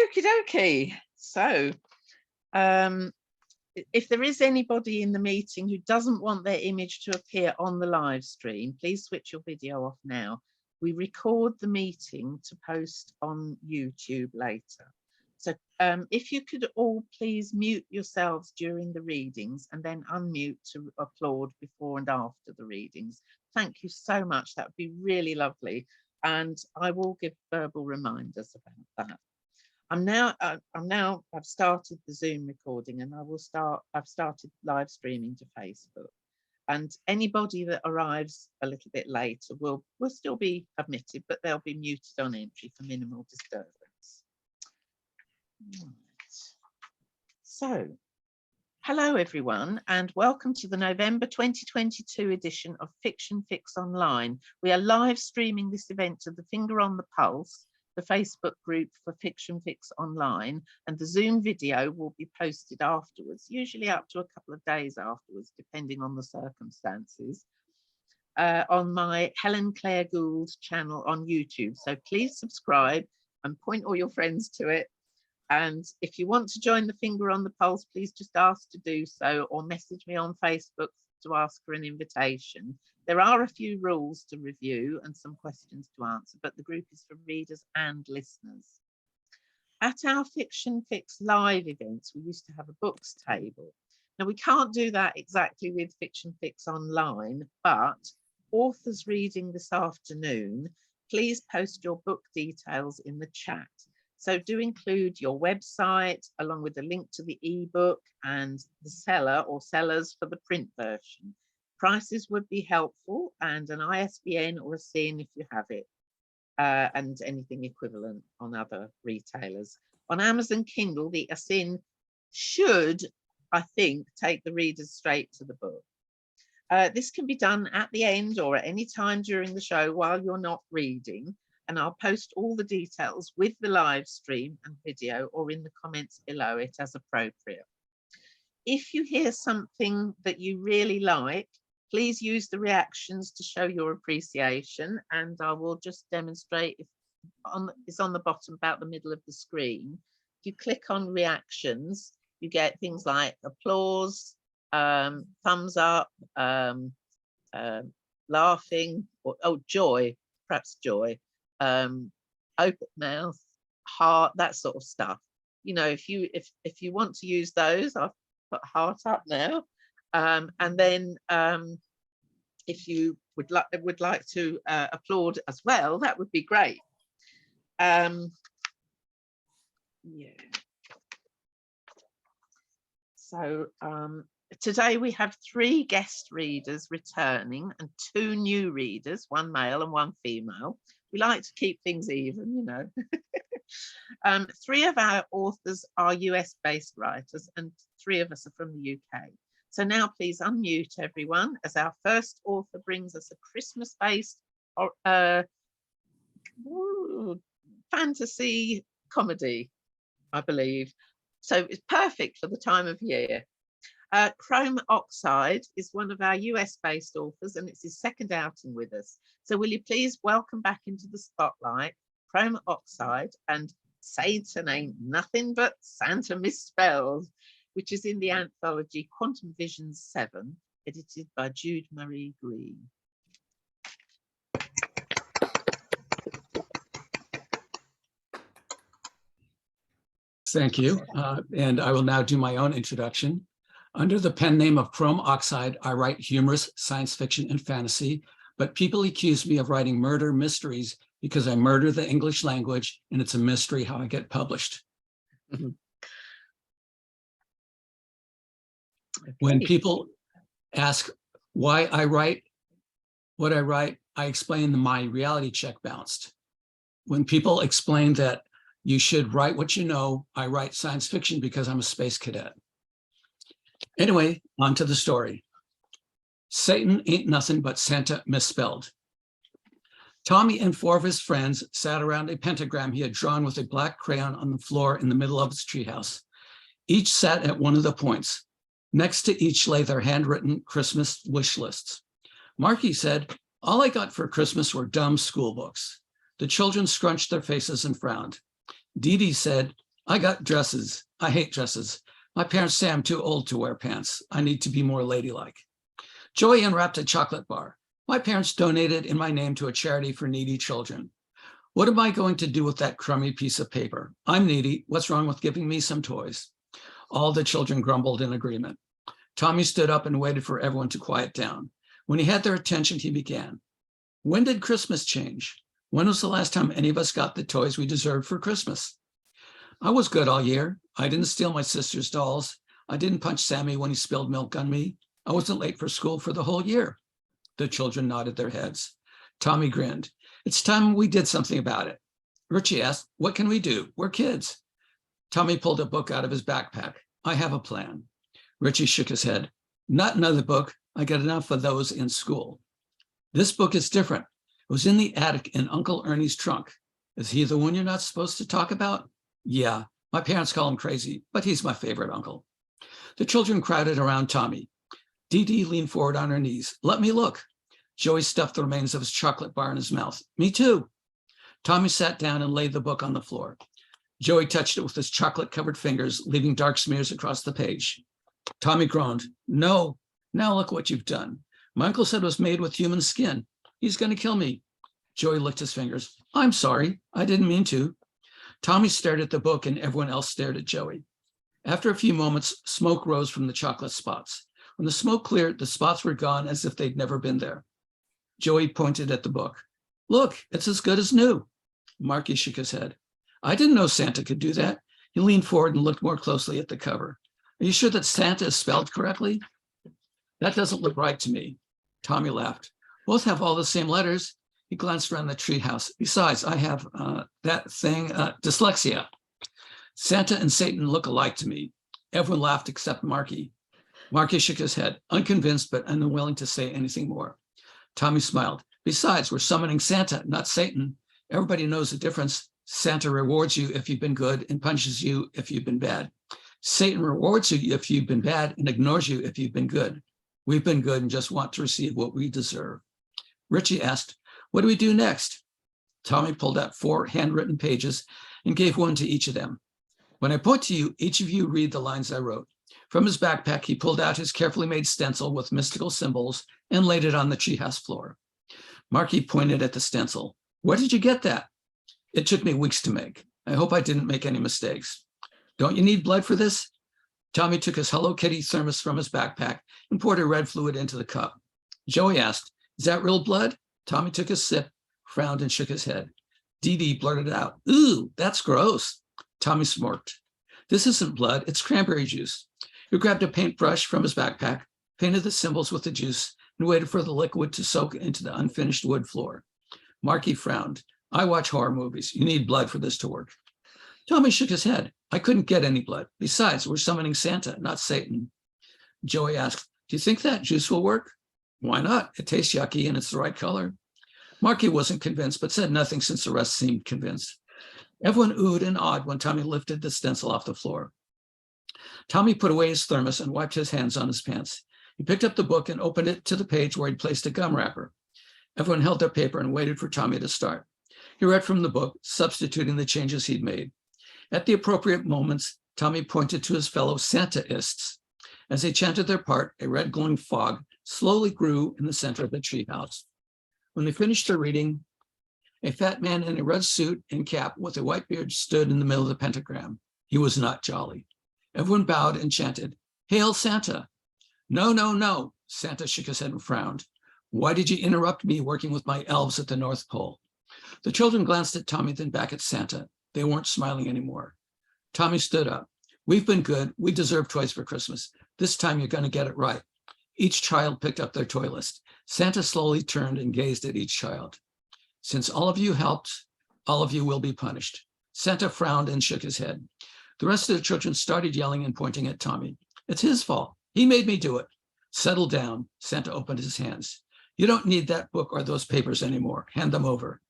Okie dokie. So if there is anybody in the meeting who doesn't want their image to appear on the live stream, please switch your video off now. We record the meeting to post on YouTube later. So if you could all please mute yourselves during the readings and then unmute to applaud before and after the readings. Thank you so much. That would be really lovely. And I will give verbal reminders about that. I've started the Zoom recording, and I've started live streaming to Facebook. And anybody that arrives a little bit later will still be admitted, but they'll be muted on entry for minimal disturbance. Right. So, hello everyone, and welcome to the November 2022 edition of Fiction Fix Online. We are live streaming this event to the Finger on the Pulse, the Facebook group for Fiction Fix Online, and the Zoom video will be posted afterwards, usually up to a couple of days afterwards, depending on the circumstances, on my Helen Claire Gould channel on YouTube. So please subscribe and point all your friends to it. And if you want to join the Finger on the Pulse, please just ask to do so, or message me on Facebook to ask for an invitation. There are a few rules to review and some questions to answer, but the group is for readers and listeners. At our Fiction Fix live events, we used to have a books table. Now, we can't do that exactly with Fiction Fix Online, but authors reading this afternoon, please post your book details in the chat. So do include your website along with a link to the ebook and the seller or sellers for the print version. Prices would be helpful, and an ISBN or ASIN if you have it, and anything equivalent on other retailers. On Amazon Kindle, the ASIN should, I think, take the readers straight to the book. This can be done at the end or at any time during the show while you're not reading, and I'll post all the details with the live stream and video or in the comments below it as appropriate. If you hear something that you really like, please use the reactions to show your appreciation, and I will just demonstrate. It's on the bottom about the middle of the screen. If you click on reactions, you get things like applause, thumbs up, laughing, or joy, perhaps joy, open mouth, heart, that sort of stuff. You know, if you want to use those, I've put heart up now. And then if you would like to applaud as well, that would be great. Yeah. So today we have 3 guest readers returning and 2 new readers, 1 male and 1 female. We like to keep things even, you know. 3 of our authors are US-based writers, and 3 of us are from the UK. So now please unmute everyone, as our first author brings us a Christmas-based fantasy comedy, I believe. So it's perfect for the time of year. Chrome Oxide is one of our US-based authors, and it's his 2nd outing with us. So will you please welcome back into the spotlight Chrome Oxide and Satan Ain't Nothing But Santa Misspelled, which is in the anthology Quantum Visions 7, edited by Jude Marie Green. Thank you. And I will now do my own introduction. Under the pen name of Chrome Oxide, I write humorous science fiction and fantasy, but people accuse me of writing murder mysteries because I murder the English language, and it's a mystery how I get published. When people ask why I write what I write, I explain that my reality check bounced. When people explain that you should write what you know, I write science fiction because I'm a space cadet. Anyway, on to the story. Satan Ain't Nothing But Santa Misspelled. Tommy and 4 of his friends sat around a pentagram he had drawn with a black crayon on the floor in the middle of his treehouse. Each sat at one of the points. Next to each lay their handwritten Christmas wish lists. Marky said, "All I got for Christmas were dumb school books." The children scrunched their faces and frowned. Dee Dee said, I got dresses. I hate dresses. My parents say I'm too old to wear pants. I need to be more ladylike. Joey unwrapped a chocolate bar. My parents donated in my name to a charity for needy children. What am I going to do with that crummy piece of paper? I'm needy. What's wrong with giving me some toys? All the children grumbled in agreement. Tommy stood up and waited for everyone to quiet down. When he had their attention, he began. When did Christmas change? When was the last time any of us got the toys we deserved for Christmas? I was good all year. I didn't steal my sister's dolls. I didn't punch Sammy when he spilled milk on me. I wasn't late for school for the whole year. The children nodded their heads. Tommy grinned. It's time we did something about it. Richie asked, what can we do? We're kids. Tommy pulled a book out of his backpack. I have a plan. Richie shook his head. Not another book. I got enough of those in school. This book is different. It was in the attic in Uncle Ernie's trunk. Is he the one you're not supposed to talk about? Yeah, my parents call him crazy, but he's my favorite uncle. The children crowded around Tommy. Dee Dee leaned forward on her knees. Let me look. Joey stuffed the remains of his chocolate bar in his mouth. Me too. Tommy sat down and laid the book on the floor. Joey touched it with his chocolate-covered fingers, leaving dark smears across the page. Tommy groaned. No, now look what you've done. My uncle said it was made with human skin. He's going to kill me. Joey licked his fingers. I'm sorry. I didn't mean to. Tommy stared at the book and everyone else stared at Joey. After a few moments, smoke rose from the chocolate spots. When the smoke cleared, the spots were gone as if they'd never been there. Joey pointed at the book. Look, it's as good as new. Marky shook his head. I didn't know Santa could do that. He leaned forward and looked more closely at the cover. Are you sure that Santa is spelled correctly? That doesn't look right to me. Tommy laughed. Both have all the same letters. He glanced around the treehouse. Besides, I have dyslexia. Santa and Satan look alike to me. Everyone laughed except Marky. Marky shook his head, unconvinced but unwilling to say anything more. Tommy smiled. Besides, we're summoning Santa, not Satan. Everybody knows the difference. Santa rewards you if you've been good and punishes you if you've been bad. Satan rewards you if you've been bad and ignores you if you've been good. We've been good and just want to receive what we deserve. Richie asked, what do we do next? Tommy pulled out 4 handwritten pages and gave one to each of them. When I point to you, each of you read the lines I wrote. From his backpack, he pulled out his carefully made stencil with mystical symbols and laid it on the treehouse floor. Marky pointed at the stencil. Where did you get that? It took me weeks to make. I hope I didn't make any mistakes. Don't you need blood for this? Tommy took his Hello Kitty thermos from his backpack and poured a red fluid into the cup. Joey asked, is that real blood? Tommy took a sip, frowned, and shook his head. Dee Dee blurted out, ooh, that's gross. Tommy smirked. This isn't blood, it's cranberry juice. He grabbed a paintbrush from his backpack, painted the symbols with the juice, and waited for the liquid to soak into the unfinished wood floor. Marky frowned. I watch horror movies. You need blood for this to work. Tommy shook his head. I couldn't get any blood. Besides, we're summoning Santa, not Satan. Joey asked, do you think that juice will work? Why not? It tastes yucky and it's the right color. Marky wasn't convinced, but said nothing since the rest seemed convinced. Everyone oohed and awed when Tommy lifted the stencil off the floor. Tommy put away his thermos and wiped his hands on his pants. He picked up the book and opened it to the page where he'd placed a gum wrapper. Everyone held their paper and waited for Tommy to start. He read from the book, substituting the changes he'd made. At the appropriate moments, Tommy pointed to his fellow Santaists. As they chanted their part, a red glowing fog slowly grew in the center of the treehouse. When they finished their reading, a fat man in a red suit and cap with a white beard stood in the middle of the pentagram. He was not jolly. Everyone bowed and chanted, Hail Santa! No, no, no, Santa shook his head and frowned. Why did you interrupt me working with my elves at the North Pole? The children glanced at Tommy, then back at Santa. They weren't smiling anymore. Tommy stood up. We've been good. We deserve toys for Christmas. This time you're going to get it right. Each child picked up their toy list. Santa slowly turned and gazed at each child. Since all of you helped, all of you will be punished. Santa frowned and shook his head. The rest of the children started yelling and pointing at Tommy. It's his fault. He made me do it. Settle down. Santa opened his hands. You don't need that book or those papers anymore. Hand them over.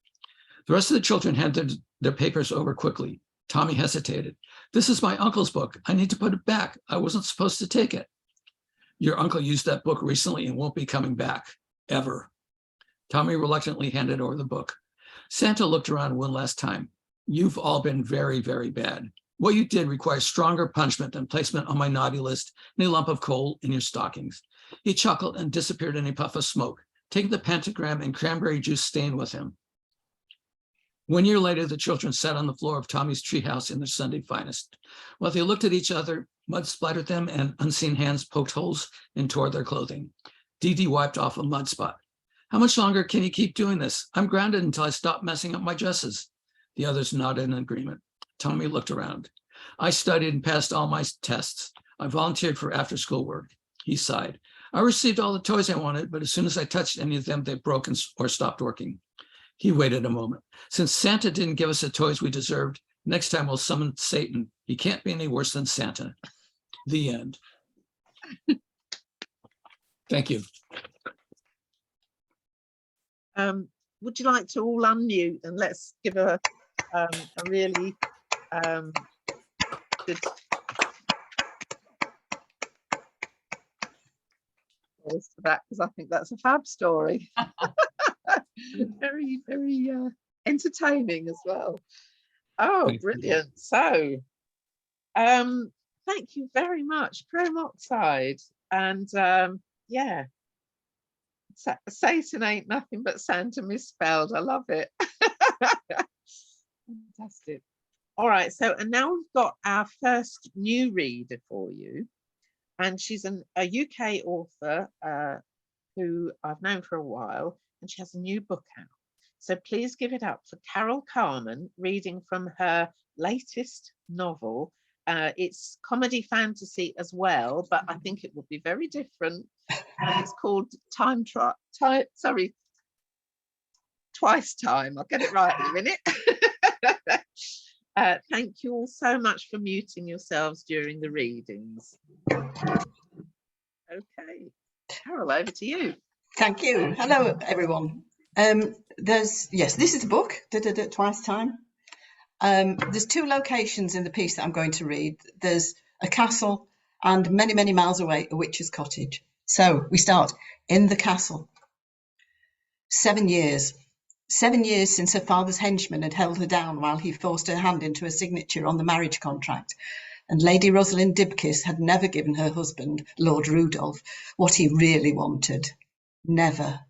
The rest of the children handed their papers over quickly. Tommy hesitated. This is my uncle's book. I need to put it back. I wasn't supposed to take it. Your uncle used that book recently and won't be coming back, ever. Tommy reluctantly handed over the book. Santa looked around one last time. You've all been very, very bad. What you did requires stronger punishment than placement on my naughty list and a lump of coal in your stockings. He chuckled and disappeared in a puff of smoke, taking the pentagram and cranberry juice stain with him. 1 year later, the children sat on the floor of Tommy's treehouse in their Sunday finest. While they looked at each other, mud splattered them and unseen hands poked holes and tore their clothing. Dee Dee wiped off a mud spot. How much longer can you keep doing this? I'm grounded until I stop messing up my dresses. The others nodded in agreement. Tommy looked around. I studied and passed all my tests. I volunteered for after-school work. He sighed. I received all the toys I wanted, but as soon as I touched any of them, they broke or stopped working. He waited a moment. Since Santa didn't give us the toys we deserved, next time we'll summon Satan. He can't be any worse than Santa. The end. Thank you. Would you like to all unmute and let's give a really good voice for that, because I think that's a fab story. Very, very entertaining as well. Oh, brilliant. So thank you very much, Chrome Oxide. And yeah, Satan ain't nothing but Santa misspelled. I love it. Fantastic. All right, so and now we've got our first new reader for you, and she's a UK author who I've known for a while, and she has a new book out. So please give it up for Carol Carman, reading from her latest novel. It's comedy fantasy as well, but I think it will be very different. And it's called Twice Time. I'll get it right in a minute. Thank you all so much for muting yourselves during the readings. Okay, Carol, over to you. Thank you. Hello, everyone. This is the book, Twice Time. There's two locations in the piece that I'm going to read. There's a castle and many, many miles away, a witch's cottage. So we start in the castle. 7 years. 7 years since her father's henchman had held her down while he forced her hand into a signature on the marriage contract. And Lady Rosalind Dibkis had never given her husband, Lord Rudolph, what he really wanted. Never.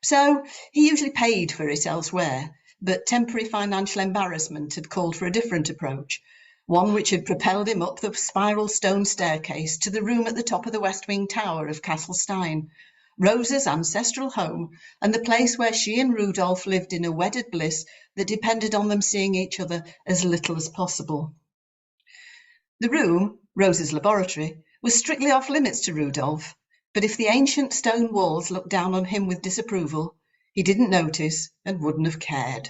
So he usually paid for it elsewhere, but temporary financial embarrassment had called for a different approach, one which had propelled him up the spiral stone staircase to the room at the top of the West Wing Tower of Castle Stein, Rosa's ancestral home, and the place where she and Rudolph lived in a wedded bliss that depended on them seeing each other as little as possible. The room, Rosa's laboratory, was strictly off limits to Rudolph, but if the ancient stone walls looked down on him with disapproval, he didn't notice and wouldn't have cared.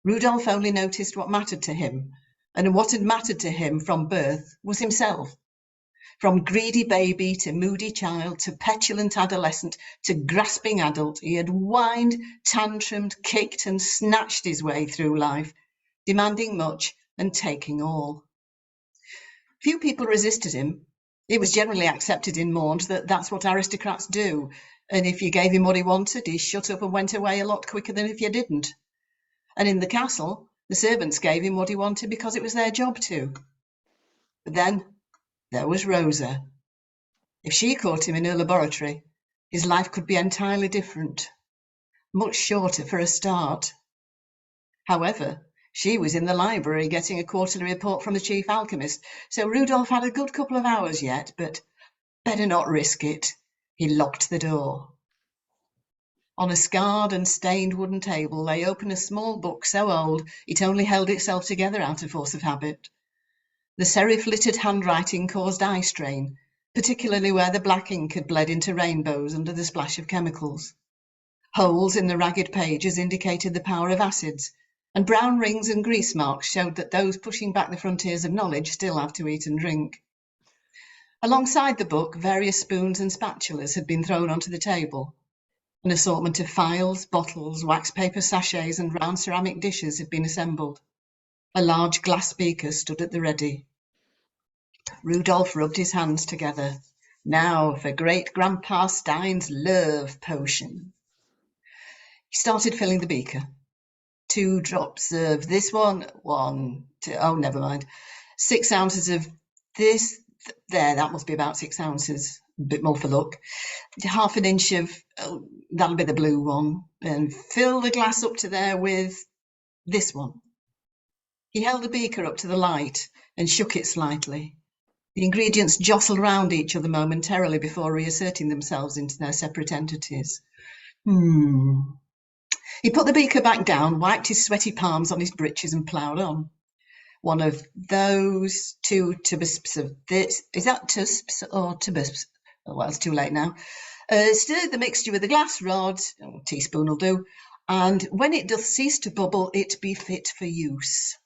Rudolph only noticed what mattered to him, and what had mattered to him from birth was himself. From greedy baby to moody child to petulant adolescent to grasping adult, he had whined, tantrumed, kicked and snatched his way through life, demanding much and taking all. Few people resisted him. It was generally accepted in Maund that that's what aristocrats do, and if you gave him what he wanted, he shut up and went away a lot quicker than if you didn't. And in the castle, the servants gave him what he wanted because it was their job to. But then there was Rosa. If she caught him in her laboratory, his life could be entirely different, much shorter for a start. However, she was in the library getting a quarterly report from the chief alchemist, so Rudolph had a good couple of hours yet, but better not risk it. He locked the door. On a scarred and stained wooden table lay open a small book so old it only held itself together out of force of habit. The serif-littered handwriting caused eye strain, particularly where the black ink had bled into rainbows under the splash of chemicals. Holes in the ragged pages indicated the power of acids, and brown rings and grease marks showed that those pushing back the frontiers of knowledge still have to eat and drink. Alongside the book, various spoons and spatulas had been thrown onto the table. An assortment of files, bottles, wax paper sachets and round ceramic dishes had been assembled. A large glass beaker stood at the ready. Rudolph rubbed his hands together. Now for Great-Grandpa Stein's love potion. He started filling the beaker. 2 drops of this one, 1, 2, oh, never mind. 6 ounces of this, there, that must be about 6 ounces, a bit more for luck. Half an inch of, oh, that'll be the blue one, and fill the glass up to there with this one. He held the beaker up to the light and shook it slightly. The ingredients jostled round each other momentarily before reasserting themselves into their separate entities. He put the beaker back down, wiped his sweaty palms on his breeches and ploughed on. 1 of those, 2 tubisps of this. Is that tusps or tubisps? Oh, well, it's too late now. Stir the mixture with a glass rod, a teaspoon will do, and when it doth cease to bubble, it be fit for use.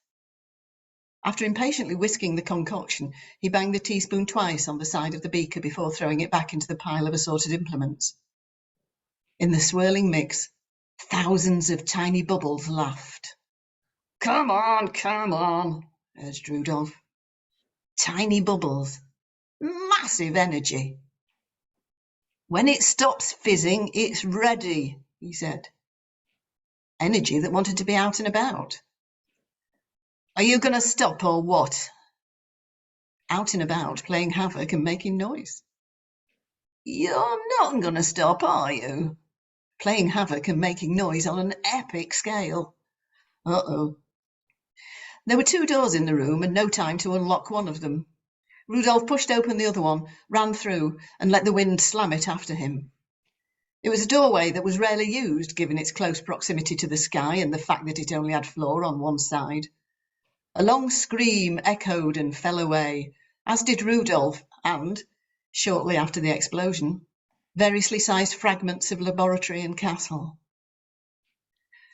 After impatiently whisking the concoction, he banged the teaspoon twice on the side of the beaker before throwing it back into the pile of assorted implements. In the swirling mix, thousands of tiny bubbles laughed. Come on, urged Rudolph. Tiny bubbles, massive energy. When it stops fizzing, it's ready, he said. Energy that wanted to be out and about. Are you going to stop or what? Out and about, playing havoc and making noise. You're not going to stop, are you? Playing havoc and making noise on an epic scale. Uh-oh. There were 2 doors in the room and no time to unlock one of them. Rudolph pushed open the other one, ran through, and let the wind slam it after him. It was a doorway that was rarely used, given its close proximity to the sky and the fact that it only had floor on one side. A long scream echoed and fell away, as did Rudolph and, shortly after the explosion, variously sized fragments of laboratory and castle.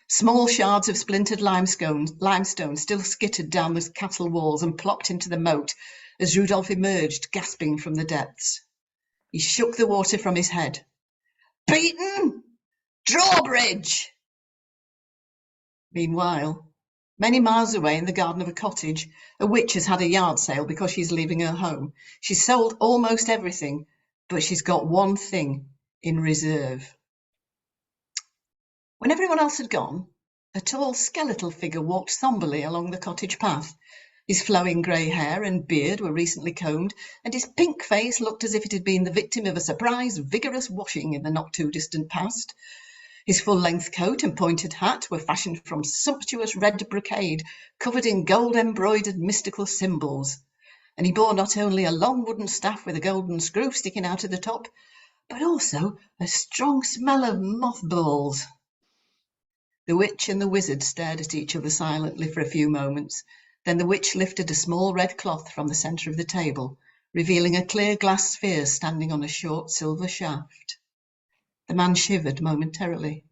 Small shards of splintered limestone still skittered down the castle walls and plopped into the moat as Rudolph emerged, gasping from the depths. He shook the water from his head. Beaten! Drawbridge! Meanwhile, many miles away in the garden of a cottage, a witch has had a yard sale because she's leaving her home. She's sold almost everything, but she's got one thing in reserve. When everyone else had gone, a tall skeletal figure walked somberly along the cottage path. His flowing grey hair and beard were recently combed, and his pink face looked as if it had been the victim of a surprise, vigorous washing in the not-too-distant past. His full-length coat and pointed hat were fashioned from sumptuous red brocade covered in gold-embroidered mystical symbols, and he bore not only a long wooden staff with a golden screw sticking out of the top, but also a strong smell of mothballs. The witch and the wizard stared at each other silently for a few moments. Then the witch lifted a small red cloth from the centre of the table, revealing a clear glass sphere standing on a short silver shaft. The man shivered momentarily.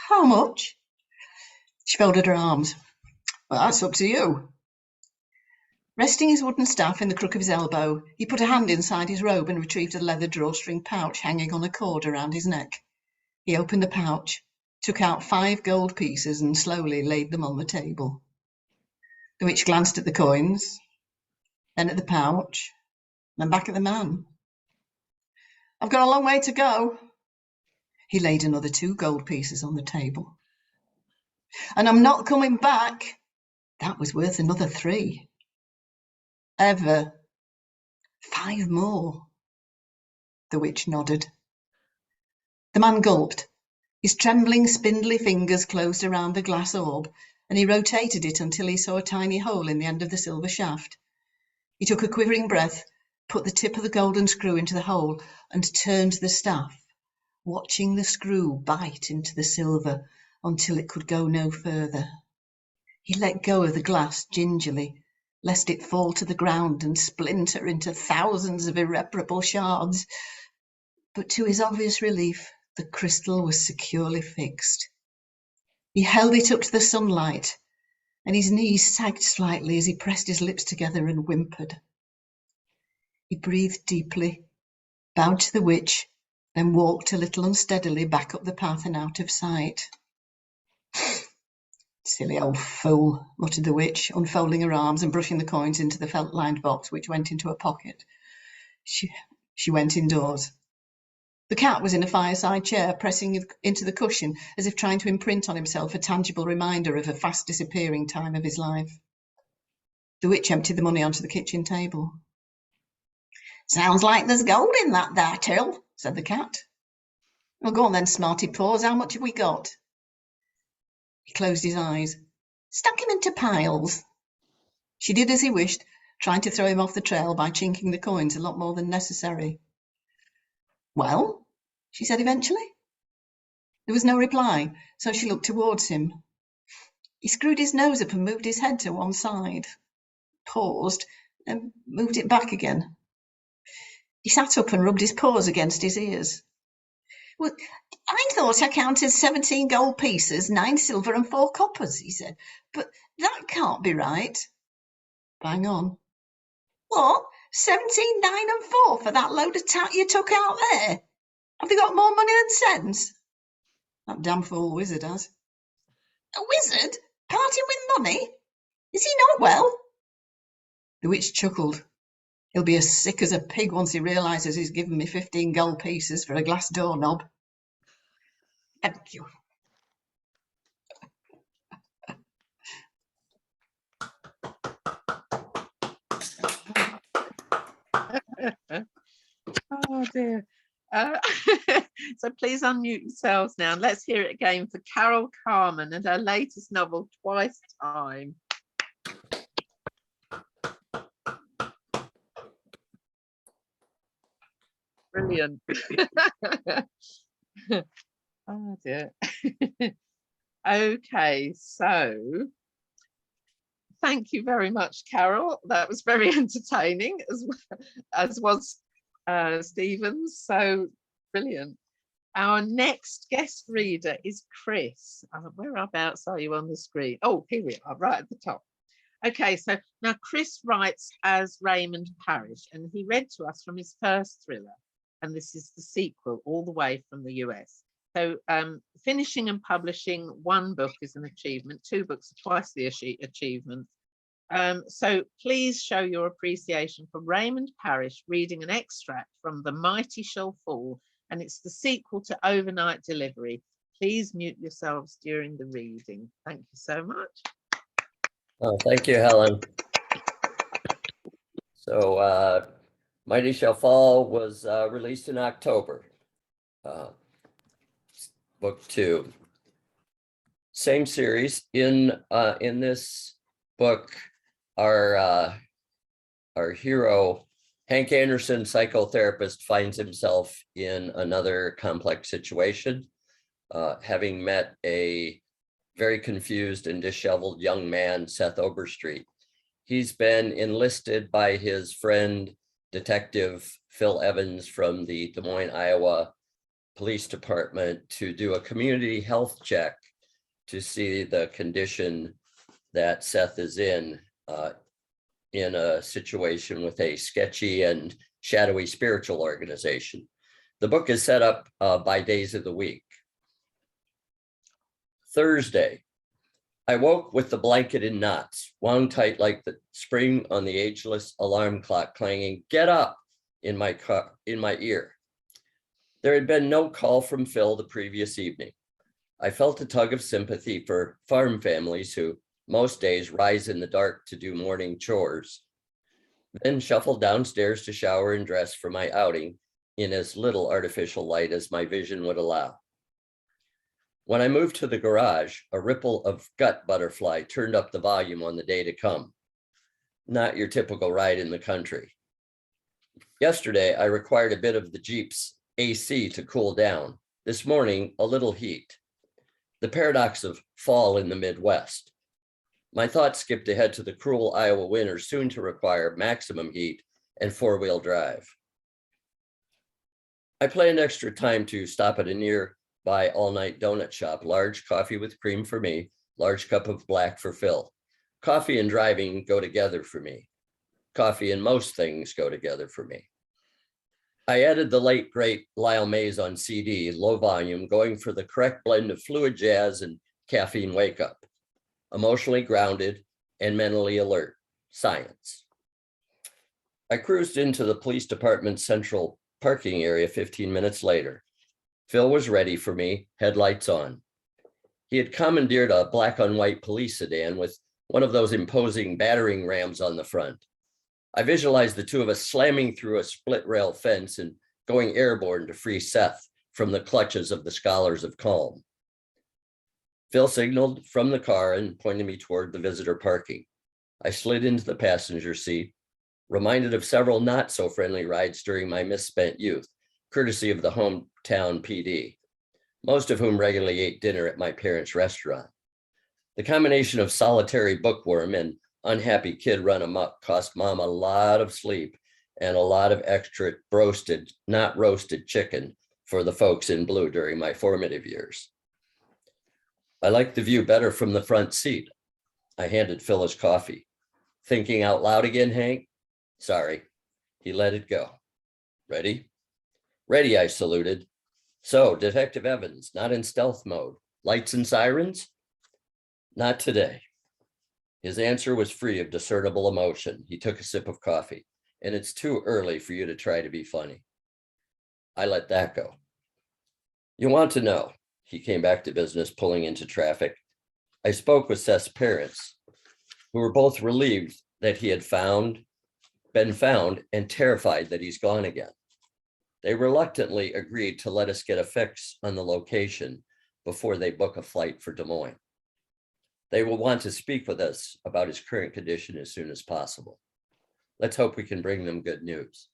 How much? She folded her arms. Well, that's up to you. Resting his wooden staff in the crook of his elbow, he put a hand inside his robe and retrieved a leather drawstring pouch hanging on a cord around his neck. He opened the pouch, took out 5 gold pieces and slowly laid them on the table. The witch glanced at the coins, then at the pouch, then back at the man. I've got a long way to go. He laid another 2 gold pieces on the table. And I'm not coming back. That was worth another 3. Ever. 5 more. The witch nodded. The man gulped. His trembling, spindly fingers closed around the glass orb, and he rotated it until he saw a tiny hole in the end of the silver shaft. He took a quivering breath, put the tip of the golden screw into the hole, and turned the staff, watching the screw bite into the silver until it could go no further. He let go of the glass gingerly, lest it fall to the ground and splinter into thousands of irreparable shards. But to his obvious relief, the crystal was securely fixed. He held it up to the sunlight, and his knees sagged slightly as he pressed his lips together and whimpered. He breathed deeply, bowed to the witch, then walked a little unsteadily back up the path and out of sight. Silly old fool, muttered the witch, unfolding her arms and brushing the coins into the felt-lined box which went into a pocket. She went indoors. The cat was in a fireside chair, pressing into the cushion as if trying to imprint on himself a tangible reminder of a fast disappearing time of his life. The witch emptied the money onto the kitchen table. "Sounds like there's gold in that there till," said the cat. "Well, go on then, smarty paws, how much have we got?" He closed his eyes. "Stuck him into piles." She did as he wished, trying to throw him off the trail by chinking the coins a lot more than necessary. "Well?" she said eventually. There was no reply, so she looked towards him. He screwed his nose up and moved his head to one side, paused, and moved it back again. He sat up and rubbed his paws against his ears. "Well, I thought I counted 17 gold pieces, 9 silver and 4 coppers," he said. "But that can't be right." "Bang on." "What? 17, 9 and 4 for that load of tat you took out there? Have they got more money than sense?" "That damn fool wizard has." "A wizard? Parting with money? Is he not well?" The witch chuckled. "He'll be as sick as a pig once he realises he's given me 15 gold pieces for a glass doorknob." Thank you. Oh dear. So please unmute yourselves now and let's hear it again for Carol Carman and her latest novel, Twice Time. Brilliant. Oh dear. Okay, so thank you very much, Carol. That was very entertaining, as was Stephen's. So brilliant. Our next guest reader is Chris. Whereabouts are you on the screen? Oh, here we are, right at the top. Okay, so now Chris writes as Raymond Parrish, and he read to us from his first thriller, and this is the sequel, all the way from the US. So finishing and publishing one book is an achievement, 2 books are twice the achievement. So please show your appreciation for Raymond Parrish reading an extract from The Mighty Shall Fall, and it's the sequel to Overnight Delivery. Please mute yourselves during the reading. Thank you so much. Oh, thank you, Helen. So Mighty Shall Fall was released in October. Book 2. Same series. In this book, our hero, Hank Anderson, psychotherapist, finds himself in another complex situation, having met a very confused and disheveled young man, Seth Overstreet. He's been enlisted by his friend, Detective Phil Evans from the Des Moines, Iowa Police Department to do a community health check to see the condition that Seth is in a situation with a sketchy and shadowy spiritual organization. The book is set up by days of the week. Thursday, I woke with the blanket in knots, wound tight like the spring on the ageless alarm clock clanging, "Get up," in my ear. There had been no call from Phil the previous evening. I felt a tug of sympathy for farm families who most days rise in the dark to do morning chores, then shuffled downstairs to shower and dress for my outing in as little artificial light as my vision would allow. When I moved to the garage, a ripple of gut butterfly turned up the volume on the day to come. Not your typical ride in the country. Yesterday, I required a bit of the Jeep's AC to cool down. This morning, a little heat. The paradox of fall in the Midwest. My thoughts skipped ahead to the cruel Iowa winter, soon to require maximum heat and 4-wheel drive. I planned extra time to stop at a nearby all-night donut shop. Large coffee with cream for me, large cup of black for Phil. Coffee and driving go together for me. Coffee and most things go together for me. I added the late, great Lyle Mays on CD, low volume, going for the correct blend of fluid jazz and caffeine wake up. Emotionally grounded and mentally alert. Science. I cruised into the police department's central parking area 15 minutes later. Phil was ready for me, headlights on. He had commandeered a black on white police sedan with one of those imposing battering rams on the front. I visualized the two of us slamming through a split rail fence and going airborne to free Seth from the clutches of the scholars of calm. Phil signaled from the car and pointed me toward the visitor parking. I slid into the passenger seat, reminded of several not so friendly rides during my misspent youth, courtesy of the hometown PD, most of whom regularly ate dinner at my parents' restaurant. The combination of solitary bookworm and unhappy kid run amok cost mom a lot of sleep and a lot of extra roasted, not roasted chicken for the folks in blue during my formative years. I liked the view better from the front seat. I handed Phil his coffee. Thinking out loud again, Hank? Sorry. He let it go. Ready? Ready, I saluted. So, Detective Evans, not in stealth mode. Lights and sirens? Not today. His answer was free of discernible emotion. He took a sip of coffee. And it's too early for you to try to be funny. I let that go. You want to know? He came back to business, pulling into traffic. I spoke with Seth's parents, who were both relieved that he had been found and terrified that he's gone again. They reluctantly agreed to let us get a fix on the location before they book a flight for Des Moines. They will want to speak with us about his current condition as soon as possible. Let's hope we can bring them good news.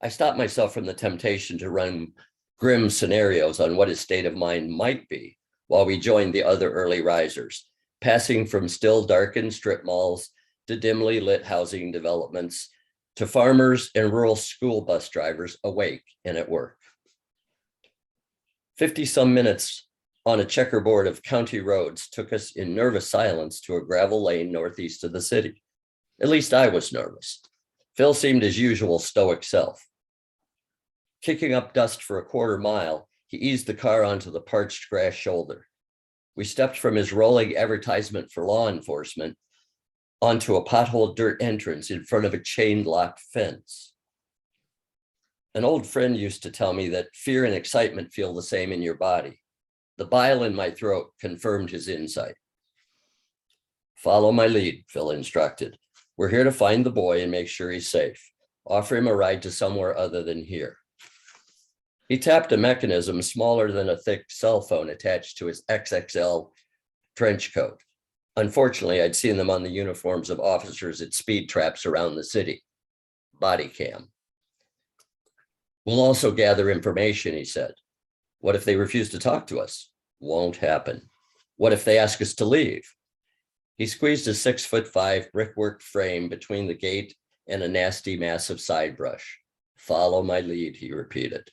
I stopped myself from the temptation to run grim scenarios on what his state of mind might be while we joined the other early risers, passing from still darkened strip malls to dimly lit housing developments to farmers and rural school bus drivers awake and at work. 50-some minutes on a checkerboard of county roads took us in nervous silence to a gravel lane northeast of the city. At least I was nervous. Phil seemed his usual stoic self. Kicking up dust for a quarter mile, he eased the car onto the parched grass shoulder. We stepped from his rolling advertisement for law enforcement onto a potholed dirt entrance in front of a chain-locked fence. An old friend used to tell me that fear and excitement feel the same in your body. The bile in my throat confirmed his insight. Follow my lead, Phil instructed. We're here to find the boy and make sure he's safe. Offer him a ride to somewhere other than here. He tapped a mechanism smaller than a thick cell phone attached to his XXL trench coat. Unfortunately, I'd seen them on the uniforms of officers at speed traps around the city. Body cam. We'll also gather information, he said. What if they refuse to talk to us? Won't happen. What if they ask us to leave? He squeezed a 6'5" brickwork frame between the gate and a nasty mass of side brush. Follow my lead, he repeated.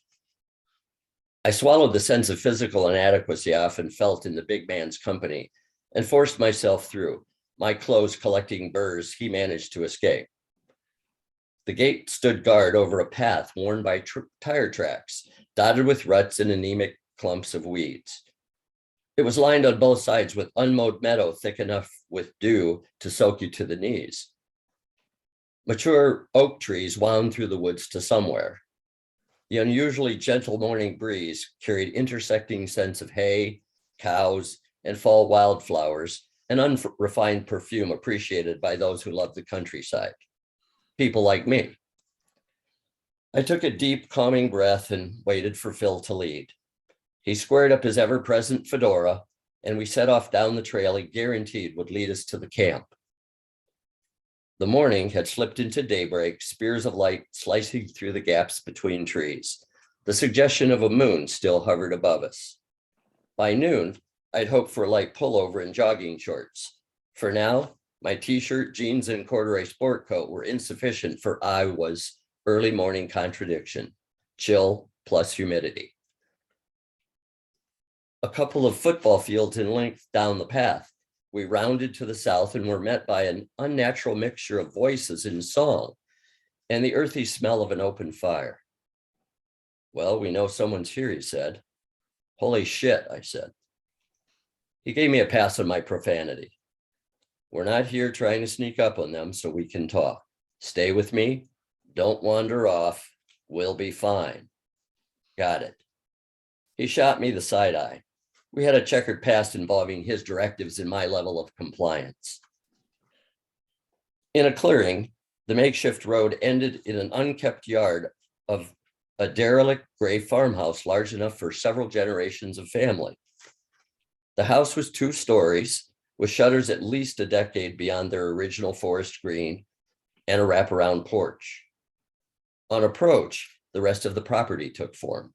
I swallowed the sense of physical inadequacy I often felt in the big man's company and forced myself through, my clothes collecting burrs he managed to escape. The gate stood guard over a path worn by tire tracks, dotted with ruts and anemic clumps of weeds. It was lined on both sides with unmowed meadow thick enough with dew to soak you to the knees. Mature oak trees wound through the woods to somewhere. The unusually gentle morning breeze carried intersecting scents of hay, cows, and fall wildflowers, an unrefined perfume appreciated by those who love the countryside. People like me. I took a deep, calming breath and waited for Phil to lead. He squared up his ever-present fedora, and we set off down the trail he guaranteed would lead us to the camp. The morning had slipped into daybreak, spears of light slicing through the gaps between trees. The suggestion of a moon still hovered above us. By noon, I'd hoped for a light pullover and jogging shorts. For now, my t-shirt, jeans, and corduroy sport coat were insufficient for Iowa's early morning contradiction, chill plus humidity. A couple of football fields in length down the path, we rounded to the south and were met by an unnatural mixture of voices in song and the earthy smell of an open fire. Well, we know someone's here, he said. Holy shit, I said. He gave me a pass on my profanity. We're not here trying to sneak up on them so we can talk. Stay with me. Don't wander off. We'll be fine. Got it. He shot me the side eye. We had a checkered past involving his directives and my level of compliance. In a clearing, the makeshift road ended in an unkept yard of a derelict gray farmhouse large enough for several generations of family. The house was 2 stories with shutters at least a decade beyond their original forest green and a wraparound porch. On approach, the rest of the property took form.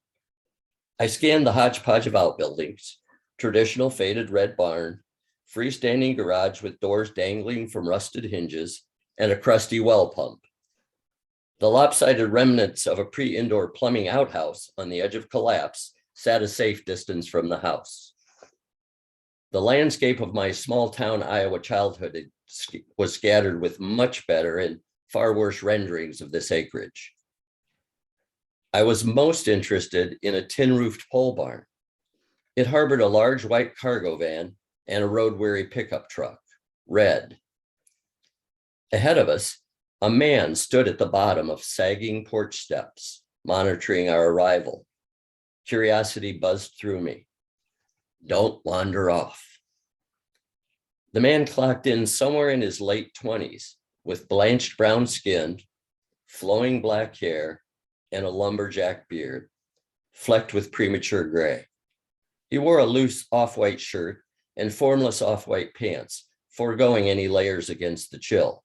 I scanned the hodgepodge of outbuildings, traditional faded red barn, freestanding garage with doors dangling from rusted hinges, and a crusty well pump. The lopsided remnants of a pre-indoor plumbing outhouse on the edge of collapse sat a safe distance from the house. The landscape of my small town Iowa childhood was scattered with much better and far worse renderings of this acreage. I was most interested in a tin-roofed pole barn. It harbored a large white cargo van and a road-weary pickup truck, red. Ahead of us, a man stood at the bottom of sagging porch steps, monitoring our arrival. Curiosity buzzed through me. Don't wander off. The man clocked in somewhere in his late 20s with blanched brown skin, flowing black hair, and a lumberjack beard, flecked with premature gray. He wore a loose off-white shirt and formless off-white pants, foregoing any layers against the chill.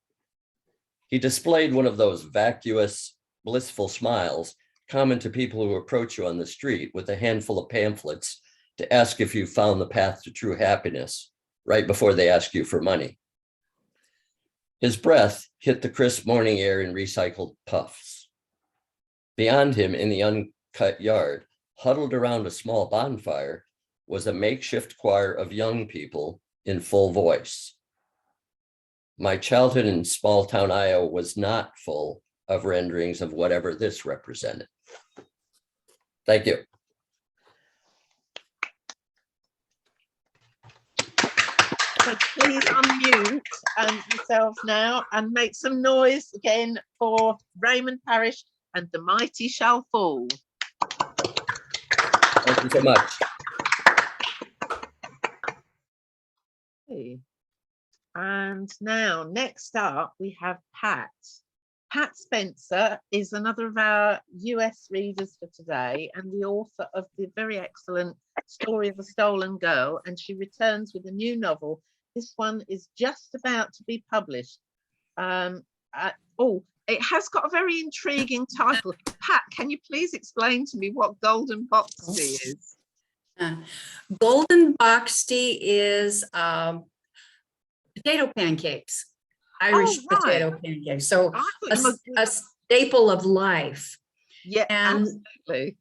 He displayed one of those vacuous, blissful smiles common to people who approach you on the street with a handful of pamphlets to ask if you found the path to true happiness, right before they ask you for money. His breath hit the crisp morning air in recycled puffs. Beyond him in the uncut yard, huddled around a small bonfire, was a makeshift choir of young people in full voice. My childhood in small town Iowa was not full of renderings of whatever this represented. Thank you. So please unmute yourselves now and make some noise again for Raymond Parish and The Mighty Shall Fall. Thank you so much. Okay. And now, next up, we have Pat. Pat Spencer is another of our US readers for today and the author of the very excellent Story of a Stolen Girl, and she returns with a new novel. This one is just about to be published. It has got a very intriguing title. Pat, can you please explain to me what Golden Box Tea is? Golden Box Tea is potato pancakes, Irish potato pancakes. So a staple of life. Yeah, and absolutely.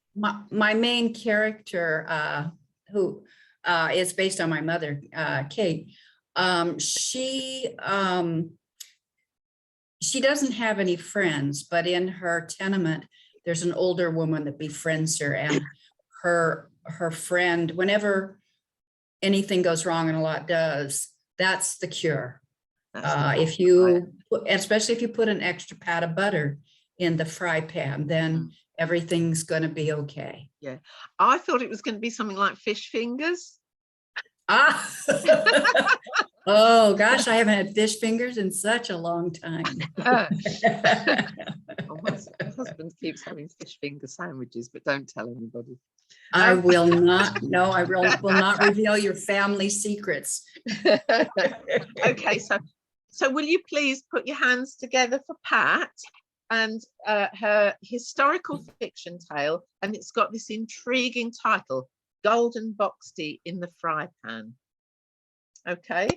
My main character, who is based on my mother, Kate, she doesn't have any friends, but in her tenement, there's an older woman that befriends her, and her friend, whenever anything goes wrong, and a lot does, that's the cure. If you, especially if you put an extra pat of butter in the fry pan, then everything's going to be okay. Yeah, I thought it was going to be something like fish fingers. Oh gosh, I haven't had fish fingers in such a long time. My husband keeps having fish finger sandwiches, but don't tell anybody. I will not. No, I will not reveal your family secrets. Okay, so will you please put your hands together for Pat and her historical fiction tale, and it's got this intriguing title, Golden Box Tea in the Fry Pan. Okay.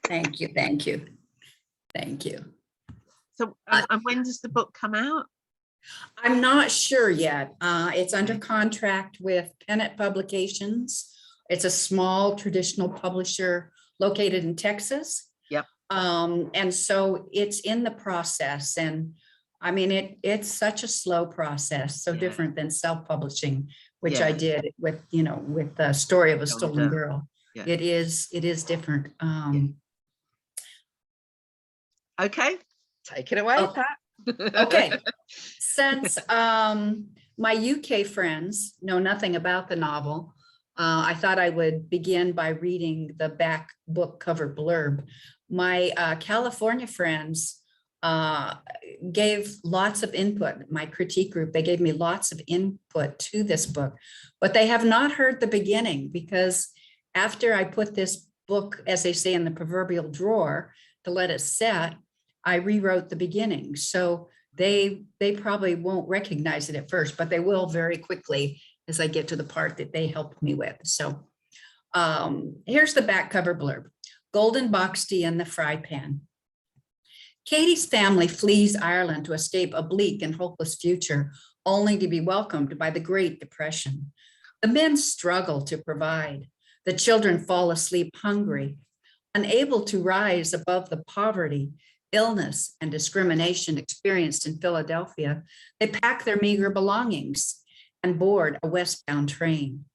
Thank you, thank you, thank you. So, and when does the book come out? I'm not sure yet. It's under contract with Pennant Publications. It's a small traditional publisher located in Texas. Yep. And so it's in the process, and I mean it's such a slow process, so different than self-publishing, which I did with with the Story of a Stolen Girl. Yeah. It is different. Okay. Take it away, Oh, Pat. Okay, since my UK friends know nothing about the novel, I thought I would begin by reading the back book cover blurb. My California friends gave lots of input. My critique group, they gave me lots of input to this book, but they have not heard the beginning, because after I put this book, as they say, in the proverbial drawer to let it set, I rewrote the beginning. So they probably won't recognize it at first, but they will very quickly as I get to the part that they helped me with. So here's the back cover blurb. Golden box tea in the fry pan. Katie's family flees Ireland to escape a bleak and hopeless future, only to be welcomed by the Great Depression. The men struggle to provide. The children fall asleep hungry, unable to rise above the poverty, illness, and discrimination experienced in Philadelphia. They pack their meager belongings and board a westbound train.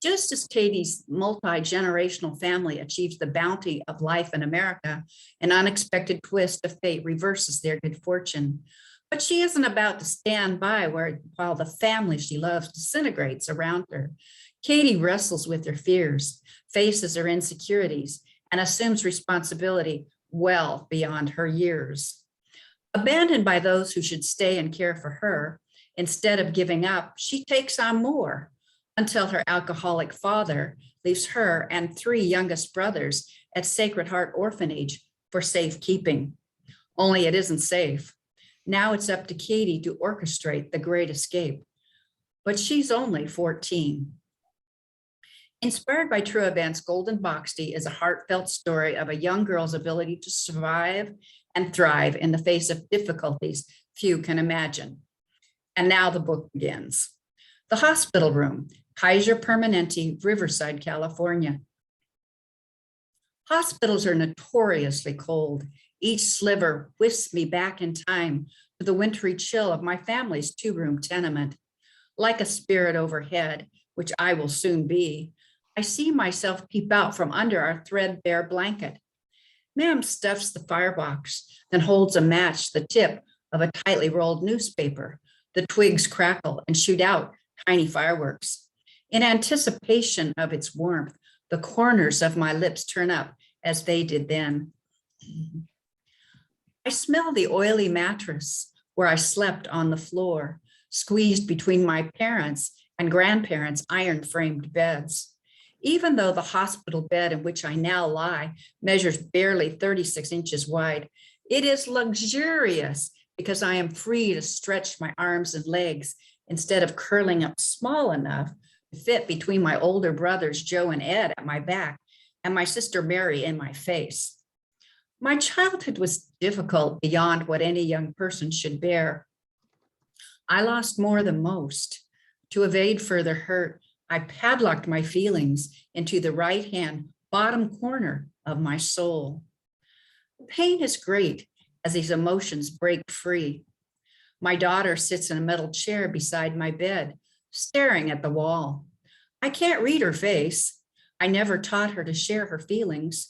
Just as Katie's multi-generational family achieves the bounty of life in America, an unexpected twist of fate reverses their good fortune. But she isn't about to stand by while the family she loves disintegrates around her. Katie wrestles with her fears, faces her insecurities, and assumes responsibility well beyond her years. Abandoned by those who should stay and care for her, instead of giving up, she takes on more until her alcoholic father leaves her and 3 youngest brothers at Sacred Heart Orphanage for safekeeping. Only it isn't safe. Now it's up to Katie to orchestrate the great escape. But she's only 14. Inspired by true events, Golden Box Tea is a heartfelt story of a young girl's ability to survive and thrive in the face of difficulties few can imagine. And now the book begins. The hospital room, Kaiser Permanente, Riverside, California. Hospitals are notoriously cold. Each sliver whisks me back in time to the wintry chill of my family's 2-room tenement. Like a spirit overhead, which I will soon be, I see myself peep out from under our threadbare blanket. Ma'am stuffs the firebox, then holds a match to the tip of a tightly rolled newspaper. The twigs crackle and shoot out tiny fireworks. In anticipation of its warmth, the corners of my lips turn up as they did then. I smell the oily mattress where I slept on the floor, squeezed between my parents' and grandparents' iron-framed beds. Even though the hospital bed in which I now lie measures barely 36 inches wide, it is luxurious because I am free to stretch my arms and legs instead of curling up small enough to fit between my older brothers, Joe and Ed, at my back and my sister Mary in my face. My childhood was difficult beyond what any young person should bear. I lost more than most. To evade further hurt, I padlocked my feelings into the right-hand bottom corner of my soul. The pain is great as these emotions break free. My daughter sits in a metal chair beside my bed, staring at the wall. I can't read her face. I never taught her to share her feelings.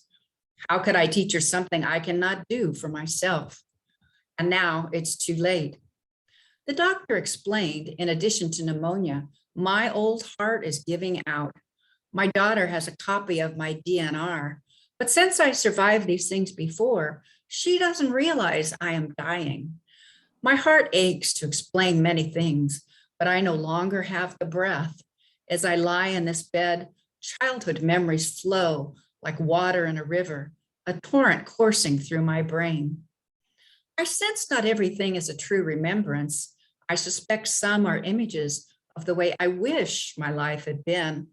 How could I teach her something I cannot do for myself? And now it's too late. The doctor explained, in addition to pneumonia, my old heart is giving out. My daughter has a copy of my DNR, but since I survived these things before, she doesn't realize I am dying. My heart aches to explain many things, but I no longer have the breath. As I lie in this bed, childhood memories flow like water in a river, a torrent coursing through my brain. I sense not everything is a true remembrance. I suspect some are images of the way I wish my life had been.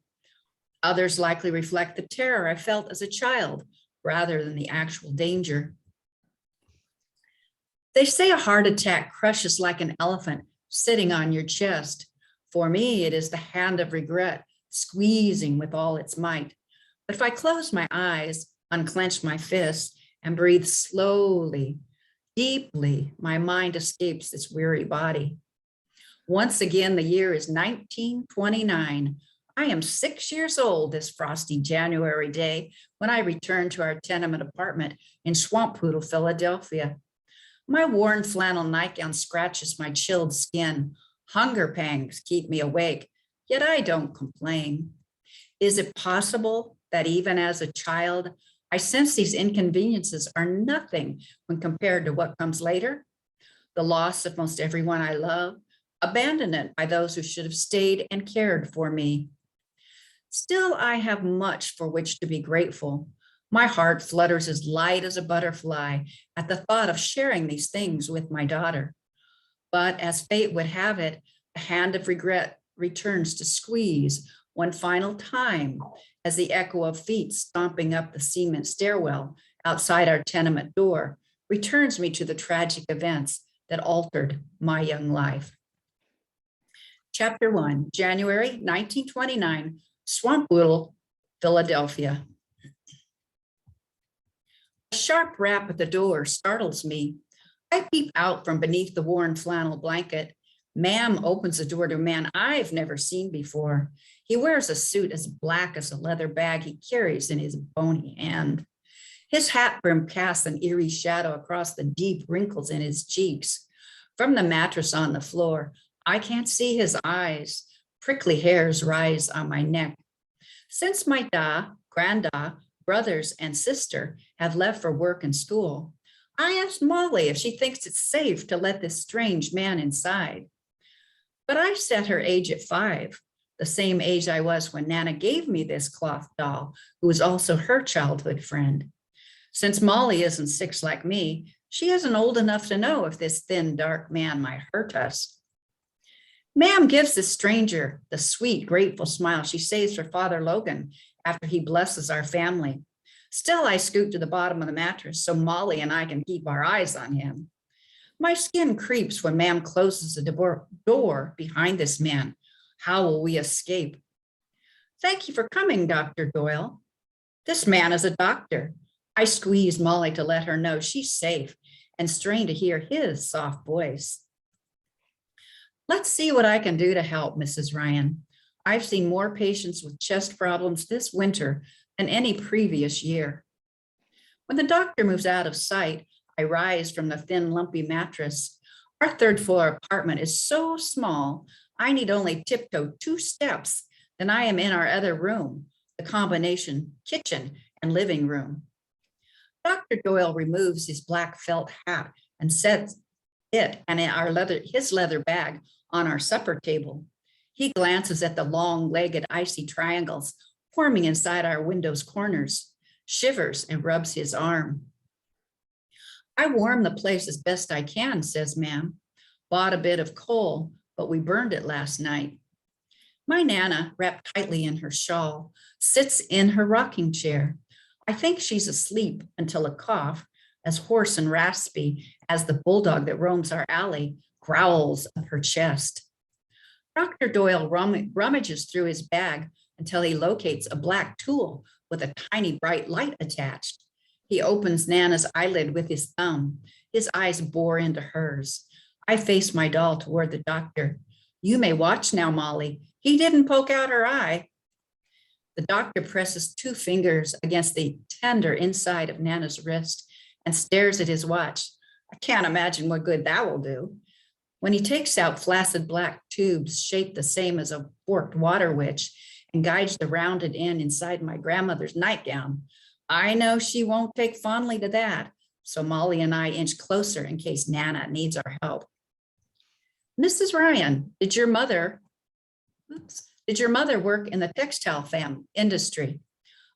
Others likely reflect the terror I felt as a child rather than the actual danger. They say a heart attack crushes like an elephant sitting on your chest. For me, it is the hand of regret squeezing with all its might. But if I close my eyes, unclench my fists, and breathe slowly, deeply, my mind escapes its weary body. Once again, the year is 1929. I am 6 years old this frosty January day when I return to our tenement apartment in Swamp Poodle, Philadelphia. My worn flannel nightgown scratches my chilled skin. Hunger pangs keep me awake, yet I don't complain. Is it possible that even as a child, I sense these inconveniences are nothing when compared to what comes later? The loss of most everyone I love, abandonment by those who should have stayed and cared for me. Still, I have much for which to be grateful. My heart flutters as light as a butterfly at the thought of sharing these things with my daughter. But as fate would have it, the hand of regret returns to squeeze one final time as the echo of feet stomping up the cement stairwell outside our tenement door returns me to the tragic events that altered my young life. Chapter 1, January 1929, Swamp Poodle, Philadelphia. A sharp rap at the door startles me. I peep out from beneath the worn flannel blanket. Ma'am opens the door to a man I've never seen before. He wears a suit as black as a leather bag he carries in his bony hand. His hat brim casts an eerie shadow across the deep wrinkles in his cheeks. From the mattress on the floor, I can't see his eyes. Prickly hairs rise on my neck. Since my granda, brothers, and sister have left for work and school, I asked Molly if she thinks it's safe to let this strange man inside. But I set her age at 5, the same age I was when Nana gave me this cloth doll, who was also her childhood friend. Since Molly isn't 6 like me, she isn't old enough to know if this thin, dark man might hurt us. Ma'am gives the stranger the sweet, grateful smile she saves for Father Logan after he blesses our family. Still, I scoot to the bottom of the mattress so Molly and I can keep our eyes on him. My skin creeps when Ma'am closes the door behind this man. How will we escape? Thank you for coming, Dr. Doyle. This man is a doctor. I squeeze Molly to let her know she's safe and strain to hear his soft voice. Let's see what I can do to help, Mrs. Ryan. I've seen more patients with chest problems this winter than any previous year. When the doctor moves out of sight, I rise from the thin, lumpy mattress. Our 3rd floor apartment is so small, I need only tiptoe 2 steps, then I am in our other room, the combination kitchen and living room. Dr. Doyle removes his black felt hat and sets it and his leather bag on our supper table. He glances at the long-legged icy triangles forming inside our window's corners, shivers and rubs his arm. I warm the place as best I can, says Ma'am. Bought a bit of coal, but we burned it last night. My Nana, wrapped tightly in her shawl, sits in her rocking chair. I think she's asleep until a cough, as hoarse and raspy as the bulldog that roams our alley, growls up her chest. Dr. Doyle rummages through his bag until he locates a black tool with a tiny bright light attached. He opens Nana's eyelid with his thumb. His eyes bore into hers. I face my doll toward the doctor. You may watch now, Molly. He didn't poke out her eye. The doctor presses 2 fingers against the tender inside of Nana's wrist and stares at his watch. I can't imagine what good that will do. When he takes out flaccid black tubes shaped the same as a forked water witch and guides the rounded end inside my grandmother's nightgown, I know she won't take fondly to that, so Molly and I inch closer in case Nana needs our help. Mrs. Ryan, did your mother work in the textile industry?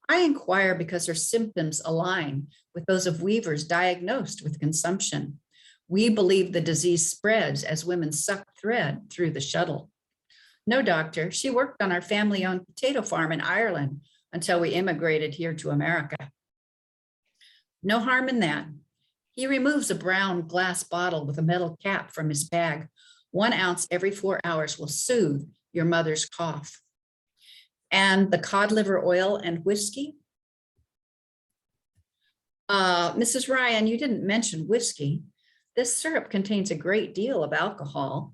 I inquire because her symptoms align with those of weavers diagnosed with consumption. We believe the disease spreads as women suck thread through the shuttle. No, doctor, she worked on our family-owned potato farm in Ireland until we immigrated here to America. No harm in that. He removes a brown glass bottle with a metal cap from his bag. 1 ounce every 4 hours will soothe your mother's cough. And the cod liver oil and whiskey? Mrs. Ryan, you didn't mention whiskey. This syrup contains a great deal of alcohol,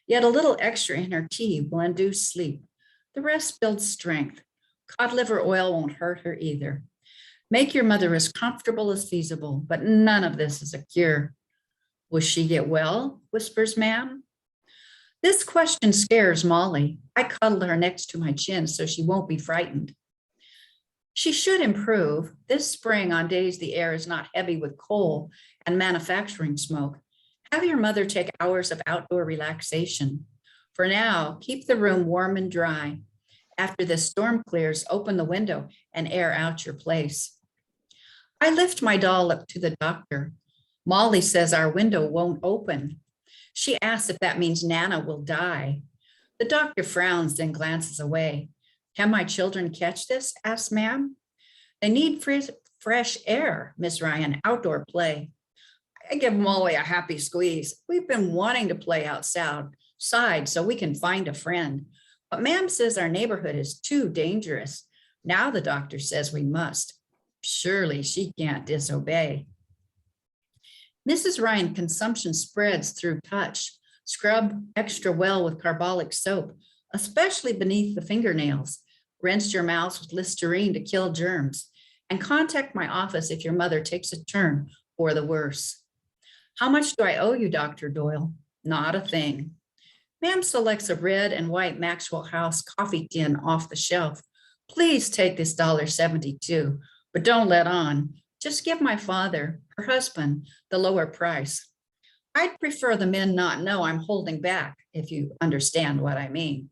yet a little extra in her tea will induce sleep. The rest builds strength. Cod liver oil won't hurt her either. Make your mother as comfortable as feasible, but none of this is a cure. Will she get well? Whispers Ma'am. This question scares Molly. I cuddle her next to my chin so she won't be frightened. She should improve. This spring, on days the air is not heavy with coal and manufacturing smoke, have your mother take hours of outdoor relaxation. For now, keep the room warm and dry. After the storm clears, open the window and air out your place. I lift my doll up to the doctor. Molly says our window won't open. She asks if that means Nana will die. The doctor frowns, then glances away. Can my children catch this? Asks Ma'am. They need fresh air, Miss Ryan, outdoor play. I give Molly a happy squeeze. We've been wanting to play outside so we can find a friend. But Ma'am says our neighborhood is too dangerous. Now the doctor says we must. Surely she can't disobey. Mrs. Ryan, consumption spreads through touch. Scrub extra well with carbolic soap, especially beneath the fingernails. Rinse your mouths with Listerine to kill germs. And contact my office if your mother takes a turn for the worse. How much do I owe you, Dr. Doyle? Not a thing. Ma'am selects a red and white Maxwell House coffee tin off the shelf. Please take this $1.72, but don't let on. Just give my father, her husband, the lower price. I'd prefer the men not know I'm holding back, if you understand what I mean.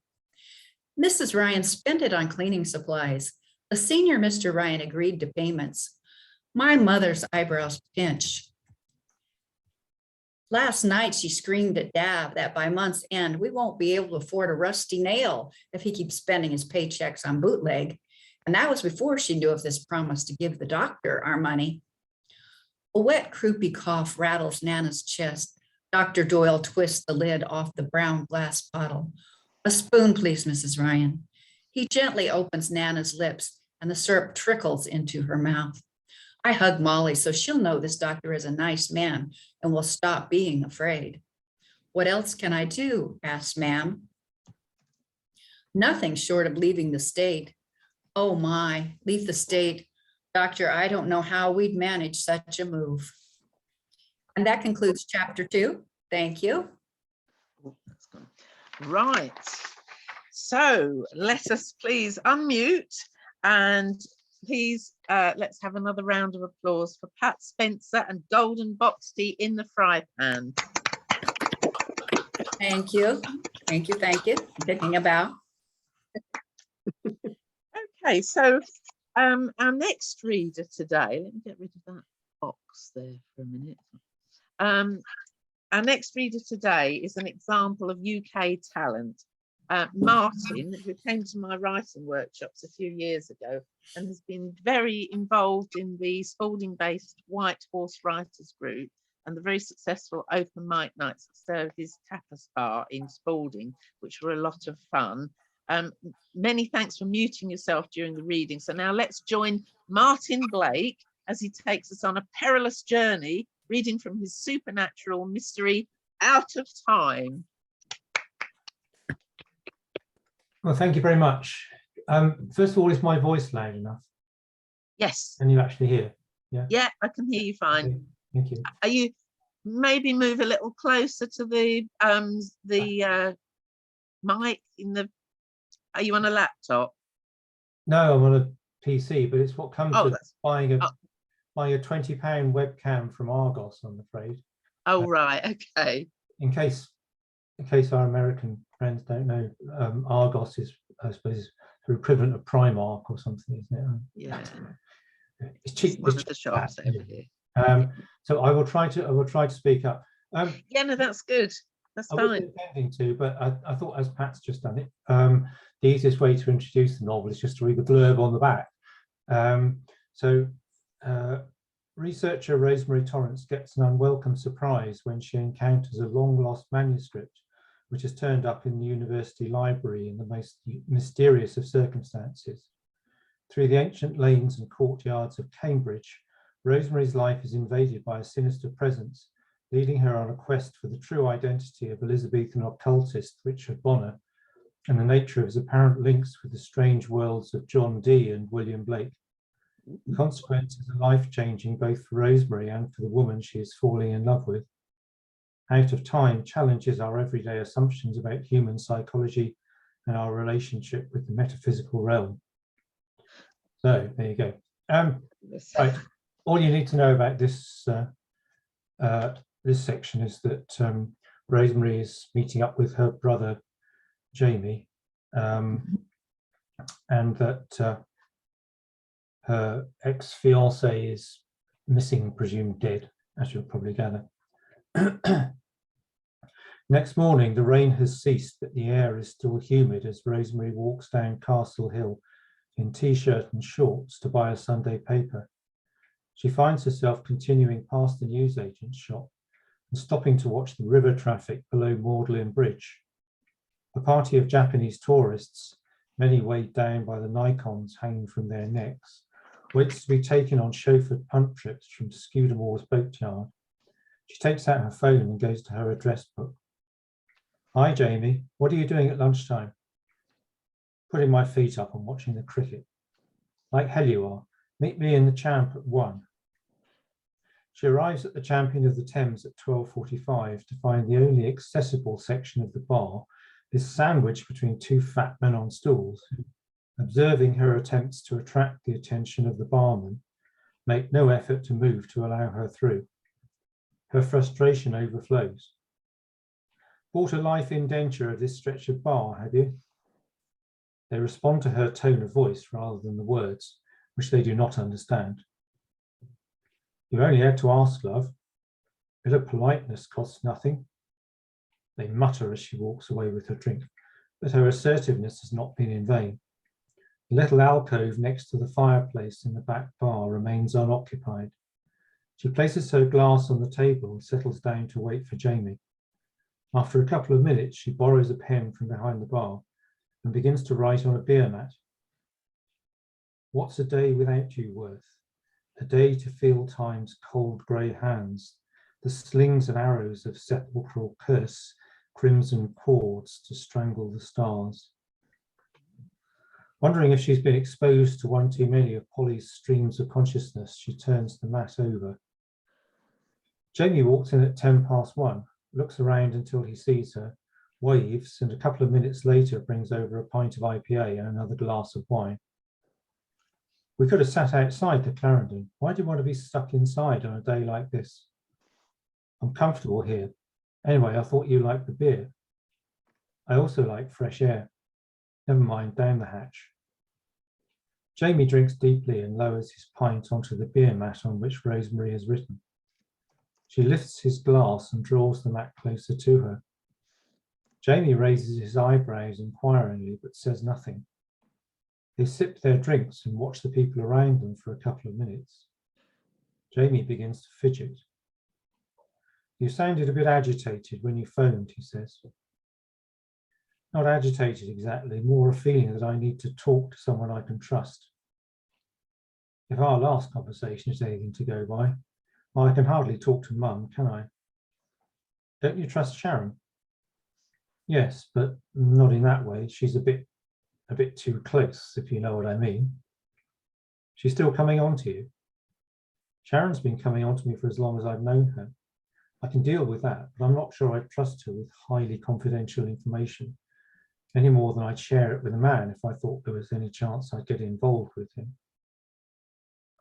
Mrs. Ryan spent it on cleaning supplies. The senior Mr. Ryan agreed to payments. My mother's eyebrows pinch. Last night, she screamed at Dab that by month's end, we won't be able to afford a rusty nail if he keeps spending his paychecks on bootleg. And that was before she knew of this promise to give the doctor our money. A wet, croupy cough rattles Nana's chest. Dr. Doyle twists the lid off the brown glass bottle. A spoon, please, Mrs. Ryan. He gently opens Nana's lips and the syrup trickles into her mouth. I hug Molly so she'll know this doctor is a nice man and will stop being afraid. What else can I do? Asks Ma'am. Nothing short of leaving the state. Oh my, leave the state. Doctor, I don't know how we'd manage such a move. And that concludes chapter 2. Thank you. Right. So let us please unmute and please let's have another round of applause for Pat Spencer and Golden Box Tea in the Fry Pan. Thank you. Thank you. Thank you. I'm taking a bow. Okay, so our next reader today, let me get rid of that box there for a minute. Our next reader today is an example of UK talent. Martin, who came to my writing workshops a few years ago and has been very involved in the Spalding-based White Horse Writers Group and the very successful open mic nights that served his tapas bar in Spalding, which were a lot of fun. Many thanks for muting yourself during the reading. So now let's join Martin Blake as he takes us on a perilous journey, reading from his supernatural mystery, Out of Time. Well, thank you very much. First of all, is my voice loud enough? Yes. Can you actually hear? Yeah. Yeah, I can hear you fine. Okay. Thank you. Are you maybe move a little closer to the mic in the? Are you on a laptop? No, I'm on a PC, but it's what comes with buying a £20 webcam from Argos, I'm afraid. Oh right, okay. In case our American friends don't know, Argos is, I suppose, the equivalent of Primark or something, isn't it? Yeah. It's cheap. It's one of the shops over here. So I will try to speak up. Yeah, no, that's good. That's fine. I wasn't intending to, but I thought, as Pat's just done it, the easiest way to introduce the novel is just to read the blurb on the back. Researcher Rosemary Torrance gets an unwelcome surprise when she encounters a long-lost manuscript, which has turned up in the university library in the most mysterious of circumstances. Through the ancient lanes and courtyards of Cambridge, Rosemary's life is invaded by a sinister presence, leading her on a quest for the true identity of Elizabethan occultist Richard Bonner and the nature of his apparent links with the strange worlds of John Dee and William Blake. The consequences are life-changing both for Rosemary and for the woman she is falling in love with. Out of Time challenges our everyday assumptions about human psychology and our relationship with the metaphysical realm. So there you go. Right. All you need to know about this this section is that Rosemary is meeting up with her brother Jamie, and that her ex-fiance is missing, presumed dead, as you'll probably gather. Next morning, the rain has ceased, but the air is still humid as Rosemary walks down Castle Hill in t-shirt and shorts to buy a Sunday paper. She finds herself continuing past the newsagent's shop and stopping to watch the river traffic below Magdalen Bridge. A party of Japanese tourists, many weighed down by the Nikons hanging from their necks, waits to be taken on chauffeured punt trips from Scudamore's boatyard. She takes out her phone and goes to her address book. Hi, Jamie. What are you doing at lunchtime? Putting my feet up and watching the cricket. Like hell you are. Meet me in the Champ at 1. She arrives at the Champion of the Thames at 12:45 to find the only accessible section of the bar is sandwiched between two fat men on stools, who, observing her attempts to attract the attention of the barman, make no effort to move to allow her through. Her frustration overflows. Bought a life indenture of this stretch of bar, have you? They respond to her tone of voice rather than the words, which they do not understand. You only had to ask, love. Bit of politeness costs nothing. They mutter as she walks away with her drink, but her assertiveness has not been in vain. The little alcove next to the fireplace in the back bar remains unoccupied. She places her glass on the table and settles down to wait for Jamie. After a couple of minutes, she borrows a pen from behind the bar and begins to write on a beer mat. What's a day without you worth? A day to feel time's cold grey hands, the slings and arrows of sepulchral curse, crimson cords to strangle the stars. Wondering if she's been exposed to one too many of Polly's streams of consciousness, she turns the mat over. Jamie walks in at 1:10, looks around until he sees her, waves, and a couple of minutes later brings over a pint of IPA and another glass of wine. We could have sat outside the Clarendon. Why do you want to be stuck inside on a day like this? I'm comfortable here. Anyway, I thought you liked the beer. I also like fresh air. Never mind, down the hatch. Jamie drinks deeply and lowers his pint onto the beer mat on which Rosemary has written. She lifts his glass and draws the mat closer to her. Jamie raises his eyebrows inquiringly, but says nothing. They sip their drinks and watch the people around them for a couple of minutes. Jamie begins to fidget. You sounded a bit agitated when you phoned, he says. Not agitated exactly, more a feeling that I need to talk to someone I can trust. If our last conversation is anything to go by, well, I can hardly talk to Mum, can I? Don't you trust Sharon? Yes, but not in that way. She's a bit too close, if you know what I mean. She's still coming on to you. Sharon's been coming on to me for as long as I've known her. I can deal with that, but I'm not sure I'd trust her with highly confidential information, any more than I'd share it with a man if I thought there was any chance I'd get involved with him.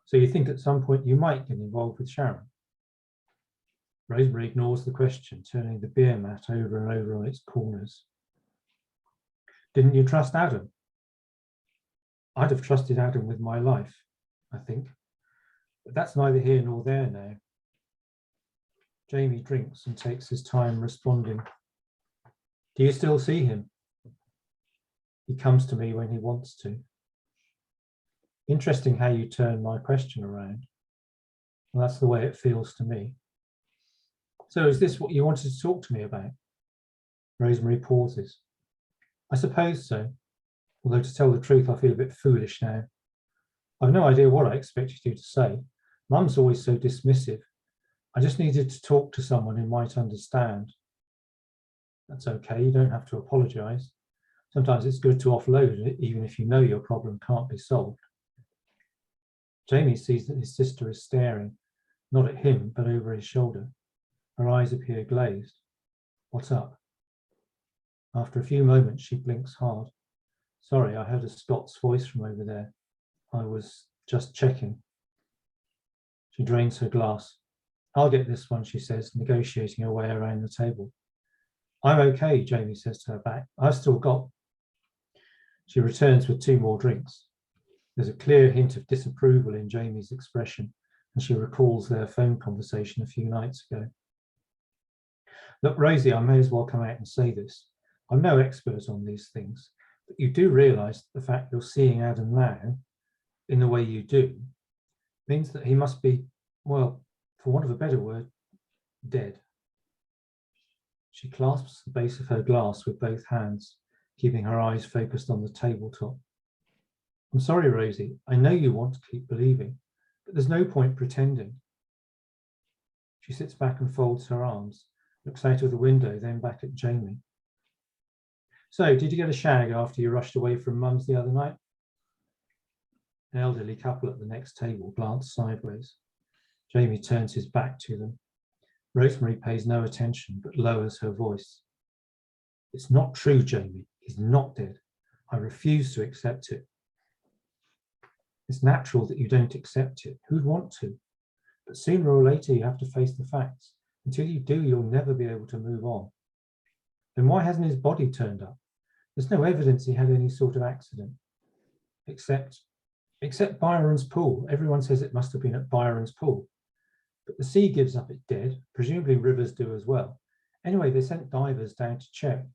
So you think at some point you might get involved with Sharon? Rosemary ignores the question, turning the beer mat over and over on its corners. Didn't you trust Adam? I'd have trusted Adam with my life, I think. But that's neither here nor there now. Jamie drinks and takes his time responding. Do you still see him? He comes to me when he wants to. Interesting how you turn my question around. Well, that's the way it feels to me. So is this what you wanted to talk to me about? Rosemary pauses. I suppose so, although to tell the truth, I feel a bit foolish now. I've no idea what I expected you to say. Mum's always so dismissive. I just needed to talk to someone who might understand. That's okay, you don't have to apologise. Sometimes it's good to offload it, even if you know your problem can't be solved. Jamie sees that his sister is staring, not at him, but over his shoulder. Her eyes appear glazed. What's up? After a few moments, she blinks hard. Sorry, I heard a Scots voice from over there. I was just checking. She drains her glass. I'll get this one, she says, negotiating her way around the table. I'm okay, Jamie says to her back. I've still got. She returns with 2 more drinks. There's a clear hint of disapproval in Jamie's expression, and she recalls their phone conversation a few nights ago. Look, Rosie, I may as well come out and say this. I'm no expert on these things, but you do realise the fact you're seeing Adam now in the way you do means that he must be, well, for want of a better word, dead. She clasps the base of her glass with both hands, keeping her eyes focused on the tabletop. I'm sorry, Rosie, I know you want to keep believing, but there's no point pretending. She sits back and folds her arms, looks out of the window, then back at Jamie. So, did you get a shag after you rushed away from Mum's the other night? An elderly couple at the next table glance sideways. Jamie turns his back to them. Rosemary pays no attention, but lowers her voice. It's not true, Jamie. He's not dead. I refuse to accept it. It's natural that you don't accept it. Who'd want to? But sooner or later, you have to face the facts. Until you do, you'll never be able to move on. Then why hasn't his body turned up? There's no evidence he had any sort of accident. Except Byron's pool. Everyone says it must have been at Byron's pool. But the sea gives up it dead. Presumably rivers do as well. Anyway, they sent divers down to check.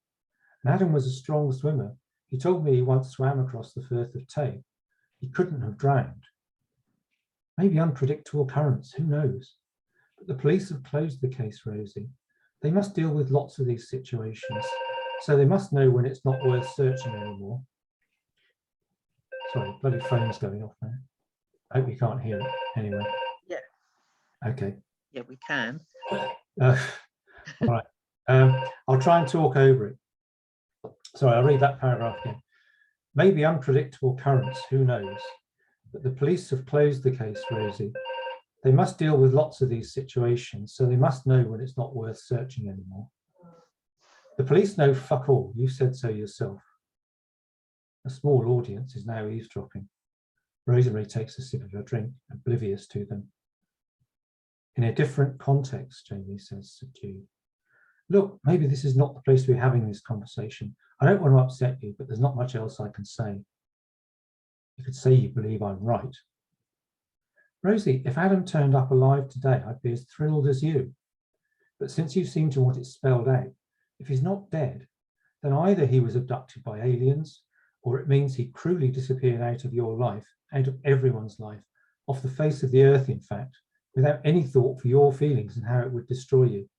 And Adam was a strong swimmer. He told me he once swam across the Firth of Tay. He couldn't have drowned. Maybe unpredictable currents, who knows? But the police have closed the case, Rosie. They must deal with lots of these situations, so they must know when it's not worth searching anymore. Sorry, bloody phone's going off now. I hope you can't hear it anyway. Yeah. Okay. Yeah, we can. All right. I'll try and talk over it. Sorry, I'll read that paragraph again. Maybe unpredictable currents, who knows? But the police have closed the case, Rosie. They must deal with lots of these situations, so they must know when it's not worth searching anymore. The police know fuck all. You said so yourself. A small audience is now eavesdropping. Rosemary takes a sip of her drink, oblivious to them. In a different context, Jamie says, subdued. Look, maybe this is not the place to be having this conversation. I don't want to upset you, but there's not much else I can say. You could say you believe I'm right. Rosie, if Adam turned up alive today, I'd be as thrilled as you. But since you seem to want it spelled out, if he's not dead, then either he was abducted by aliens, or it means he cruelly disappeared out of your life, out of everyone's life, off the face of the earth, in fact, without any thought for your feelings and how it would destroy you.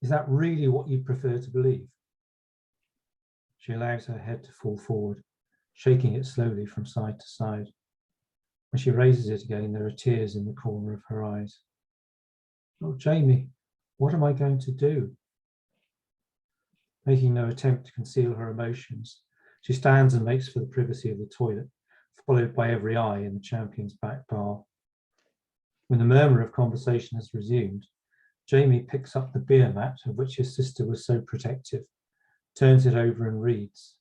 Is that really what you'd prefer to believe? She allows her head to fall forward, shaking it slowly from side to side. When she raises it again, there are tears in the corner of her eyes. Oh, Jamie, what am I going to do? Making no attempt to conceal her emotions, she stands and makes for the privacy of the toilet, followed by every eye in the champion's back bar. When the murmur of conversation has resumed, Jamie picks up the beer mat of which his sister was so protective, turns it over and reads.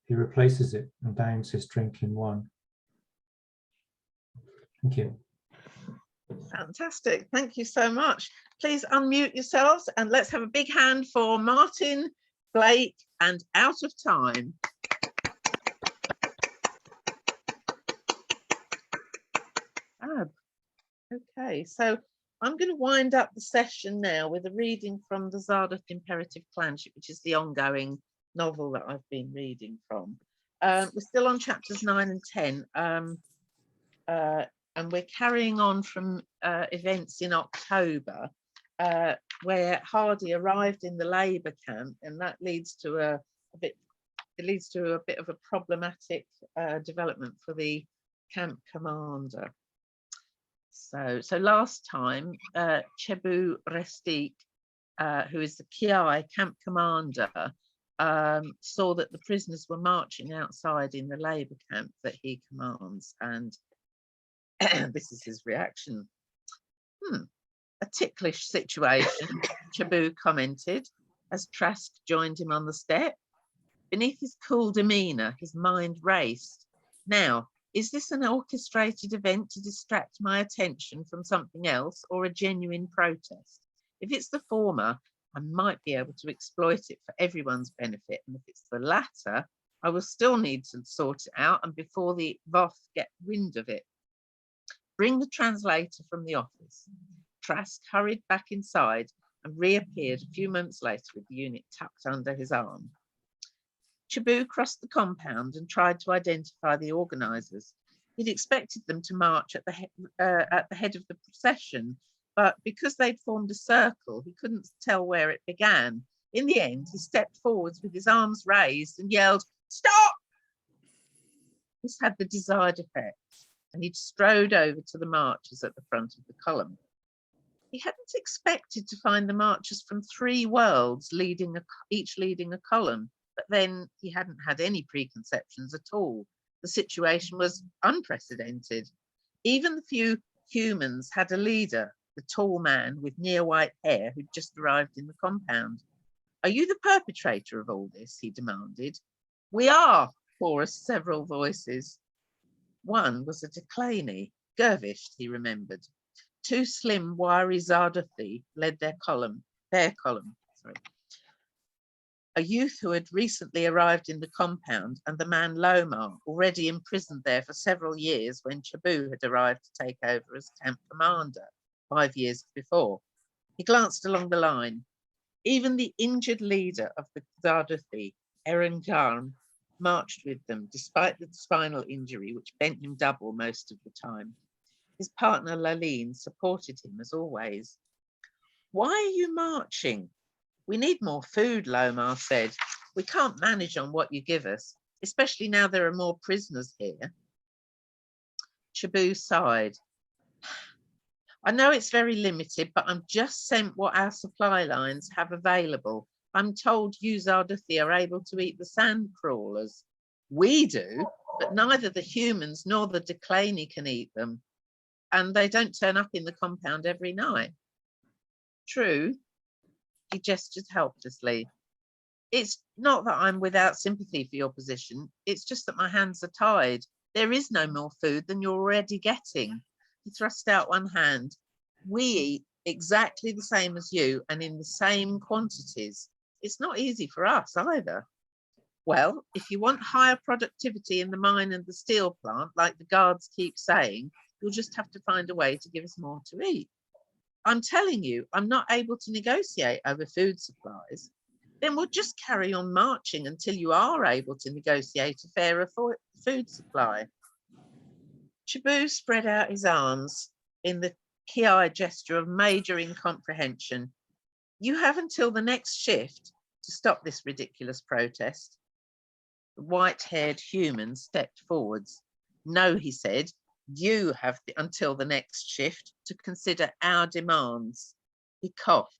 He replaces it and downs his drink in one. Thank you. Fantastic. Thank you so much. Please unmute yourselves and let's have a big hand for Martin, Blake, and Out of Time. Okay, so I'm going to wind up the session now with a reading from the Zarduth Imperative Clanship, which is the ongoing novel that I've been reading from. We're still on chapters 9 and 10, and we're carrying on from events in October, where Hardy arrived in the Labour camp, and that leads to a bit of a problematic development for the camp commander. So last time, Chebu Restik, who is the Kiai camp commander, saw that the prisoners were marching outside in the labour camp that he commands, and this is his reaction. A ticklish situation, Chabot commented, as Trask joined him on the step. Beneath his cool demeanour, his mind raced. Now, is this an orchestrated event to distract my attention from something else, or a genuine protest? If it's the former, I might be able to exploit it for everyone's benefit, and if it's the latter, I will still need to sort it out, and before the Voth get wind of it. Bring the translator from the office. Trask hurried back inside and reappeared a few moments later with the unit tucked under his arm. Chabot crossed the compound and tried to identify the organisers. He'd expected them to march at the head of the procession, but because they'd formed a circle, he couldn't tell where it began. In the end, he stepped forwards with his arms raised and yelled, "Stop!" This had the desired effect, and he'd strode over to the marchers at the front of the column. He hadn't expected to find the marchers from 3 worlds, each leading a column, but then he hadn't had any preconceptions at all. The situation was unprecedented. Even the few humans had a leader, the tall man with near white hair who'd just arrived in the compound. "Are you the perpetrator of all this?" he demanded. "We are," chorused several voices. One was a Declaney, Gervished, he remembered. 2 slim, wiry Zarduthi led their column. A youth who had recently arrived in the compound, and the man Lomar, already imprisoned there for several years when Chabot had arrived to take over as camp commander 5 years before. He glanced along the line. Even the injured leader of the Zarduthi, Erin Garm, marched with them, despite the spinal injury which bent him double most of the time. His partner Laline supported him as always. "Why are you marching?" "We need more food," Lomar said. "We can't manage on what you give us, especially now there are more prisoners here." Chabot sighed. "I know it's very limited, but I'm just sent what our supply lines have available. I'm told you Zarduthi are able to eat the sand crawlers." "We do, but neither the humans nor the Declaney can eat them, and they don't turn up in the compound every night." "True." He gestured helplessly. "It's not that I'm without sympathy for your position. It's just that my hands are tied. There is no more food than you're already getting." He thrust out one hand. "We eat exactly the same as you and in the same quantities. It's not easy for us either." "Well, if you want higher productivity in the mine and the steel plant, like the guards keep saying, you'll just have to find a way to give us more to eat." "I'm telling you, I'm not able to negotiate over food supplies." "Then we'll just carry on marching until you are able to negotiate a fairer food supply." Chabot spread out his arms in the key-eye gesture of major incomprehension. "You have until the next shift to stop this ridiculous protest." The white-haired human stepped forwards. "No," he said, "you have until the next shift to consider our demands." He coughed.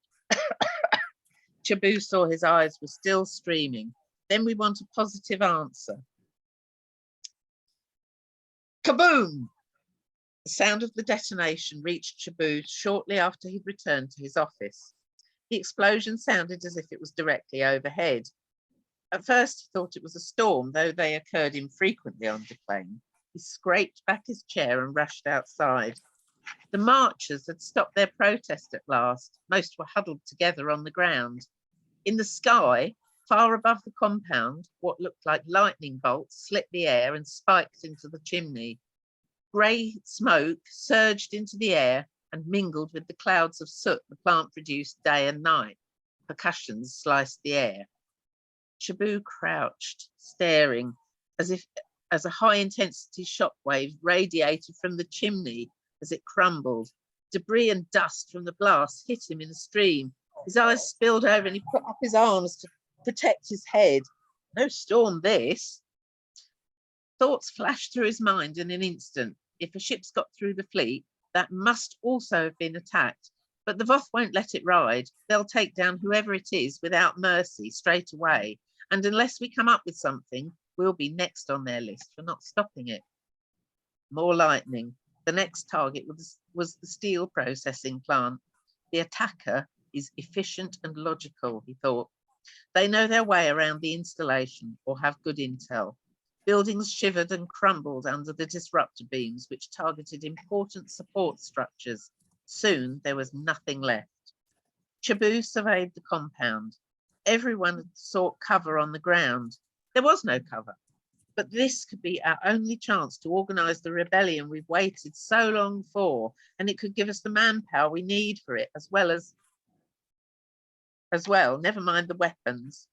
Chabot saw his eyes were still streaming. "Then we want a positive answer." Kaboom! The sound of the detonation reached Chabot shortly after he'd returned to his office. The explosion sounded as if it was directly overhead. At first he thought it was a storm, though they occurred infrequently on Declan. He scraped back his chair and rushed outside. The marchers had stopped their protest at last. Most were huddled together on the ground. In the sky, far above the compound, what looked like lightning bolts slit the air and spiked into the chimney. Grey smoke surged into the air and mingled with the clouds of soot the plant produced day and night. Percussions sliced the air. Chabot crouched, staring, as a high-intensity shockwave radiated from the chimney as it crumbled. Debris and dust from the blast hit him in a stream. His eyes spilled over and he put up his arms to protect his head. No storm, this. Thoughts flashed through his mind in an instant. If a ship's got through the fleet, that must also have been attacked. But the Voth won't let it ride. They'll take down whoever it is without mercy straight away. And unless we come up with something, we'll be next on their list for not stopping it. More lightning. The next target was the steel processing plant. The attacker is efficient and logical, he thought. They know their way around the installation or have good intel. Buildings shivered and crumbled under the disruptor beams, which targeted important support structures. Soon there was nothing left. Chabu surveyed the compound. Everyone had sought cover on the ground. There was no cover, but this could be our only chance to organize the rebellion we've waited so long for, and it could give us the manpower we need for it, as well, never mind the weapons.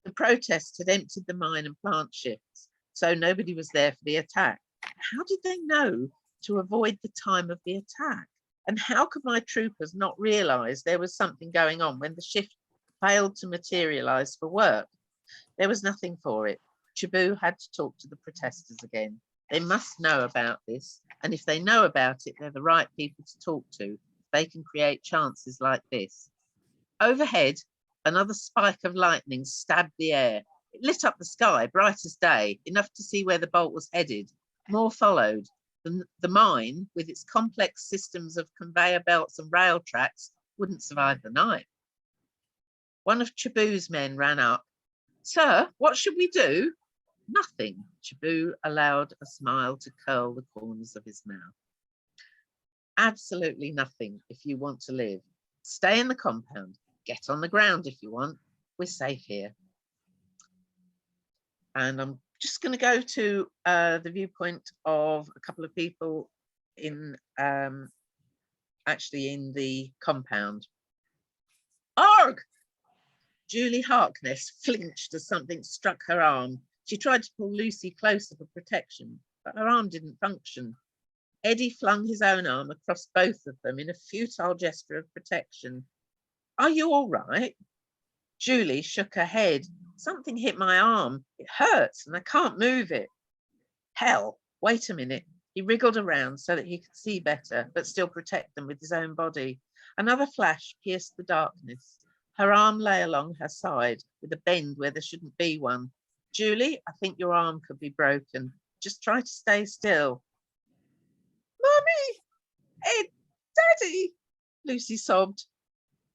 The protests had emptied the mine and plant shifts, so nobody was there for the attack. How did they know to avoid the time of the attack? And how could my troopers not realize there was something going on when the shift failed to materialize for work? There was nothing for it. Chabu had to talk to the protesters again. They must know about this, and if they know about it, they're the right people to talk to. They can create chances like this. Overhead, another spike of lightning stabbed the air. It lit up the sky, bright as day, enough to see where the bolt was headed. More followed. The mine, with its complex systems of conveyor belts and rail tracks, wouldn't survive the night. One of Chabu's men ran up. "Sir, what should we do?" "Nothing." Chabu allowed a smile to curl the corners of his mouth. "Absolutely nothing if you want to live. Stay in the compound. Get on the ground if you want. We're safe here." And I'm just going to go to the viewpoint of a couple of people in actually in the compound. "Arg!" Julie Harkness flinched as something struck her arm. She tried to pull Lucy closer for protection, but her arm didn't function. Eddie flung his own arm across both of them in a futile gesture of protection. "Are you all right?" Julie shook her head. "Something hit my arm. It hurts and I can't move it." "Hell, wait a minute." He wriggled around so that he could see better, but still protect them with his own body. Another flash pierced the darkness. Her arm lay along her side with a bend where there shouldn't be one. "Julie, I think your arm could be broken. Just try to stay still." "Mummy! Ed! Daddy!" Lucy sobbed.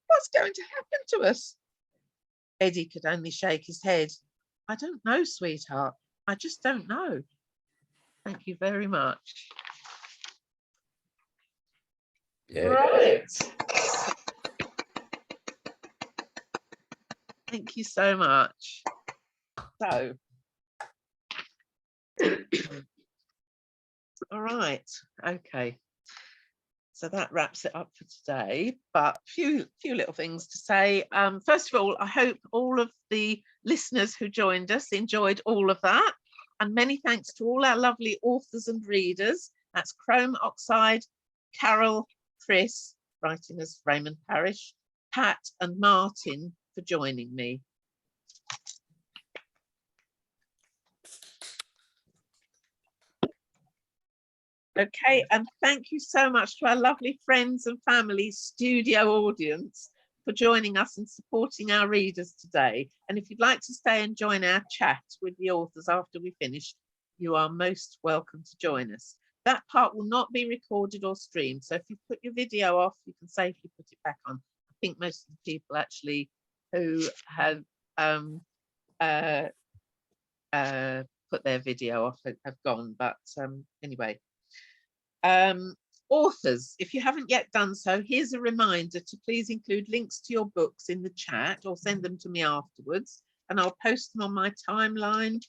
"What's going to happen to us?" Eddie could only shake his head. "I don't know, sweetheart. I just don't know." Thank you very much. Yeah. Right. Thank you so much. So, all right, okay. So that wraps it up for today, but few little things to say. First of all, I hope all of the listeners who joined us enjoyed all of that. And many thanks to all our lovely authors and readers. That's Chrome Oxide, Carol, Chris, writing as Raymond Parish, Pat and Martin for joining me. Okay, and thank you so much to our lovely friends and family studio audience for joining us and supporting our readers today. And if you'd like to stay and join our chat with the authors after we finish, you are most welcome to join us. That part will not be recorded or streamed, so if you put your video off, you can safely put it back on. I think most of the people actually who have put their video off have gone, but anyway. Authors, if you haven't yet done so, here's a reminder to please include links to your books in the chat or send them to me afterwards, and I'll post them on my timeline,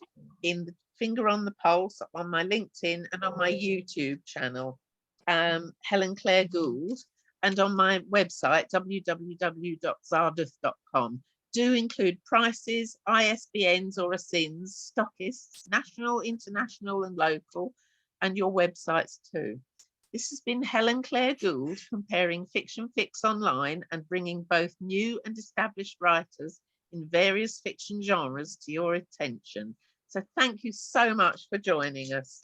in the Finger on the Pulse, on my LinkedIn and on my YouTube channel, Helen Claire Gould, and on my website, www.zarduth.com. Do include prices, ISBNs or ASINs, stockists, national, international and local, and your websites too. This has been Helen Claire Gould, comparing Fiction Fix Online and bringing both new and established writers in various fiction genres to your attention. So thank you so much for joining us.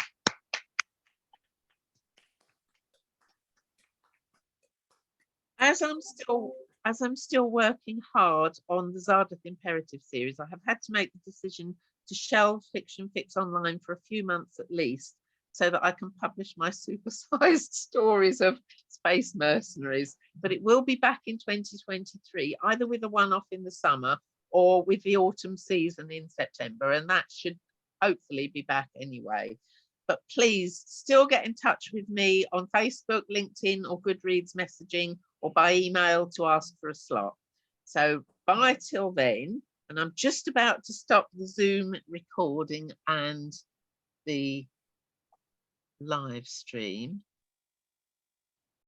As I'm still as I'm still working hard on the Zarduth Imperative series, I have had to make the decision to shelve Fiction Fix Online for a few months at least, so that I can publish my supersized stories of space mercenaries. But it will be back in 2023, either with a one-off in the summer or with the autumn season in September, and that should hopefully be back anyway. But please still get in touch with me on Facebook, LinkedIn, or Goodreads messaging, or by email to ask for a slot. So bye till then. And I'm just about to stop the Zoom recording and the live stream.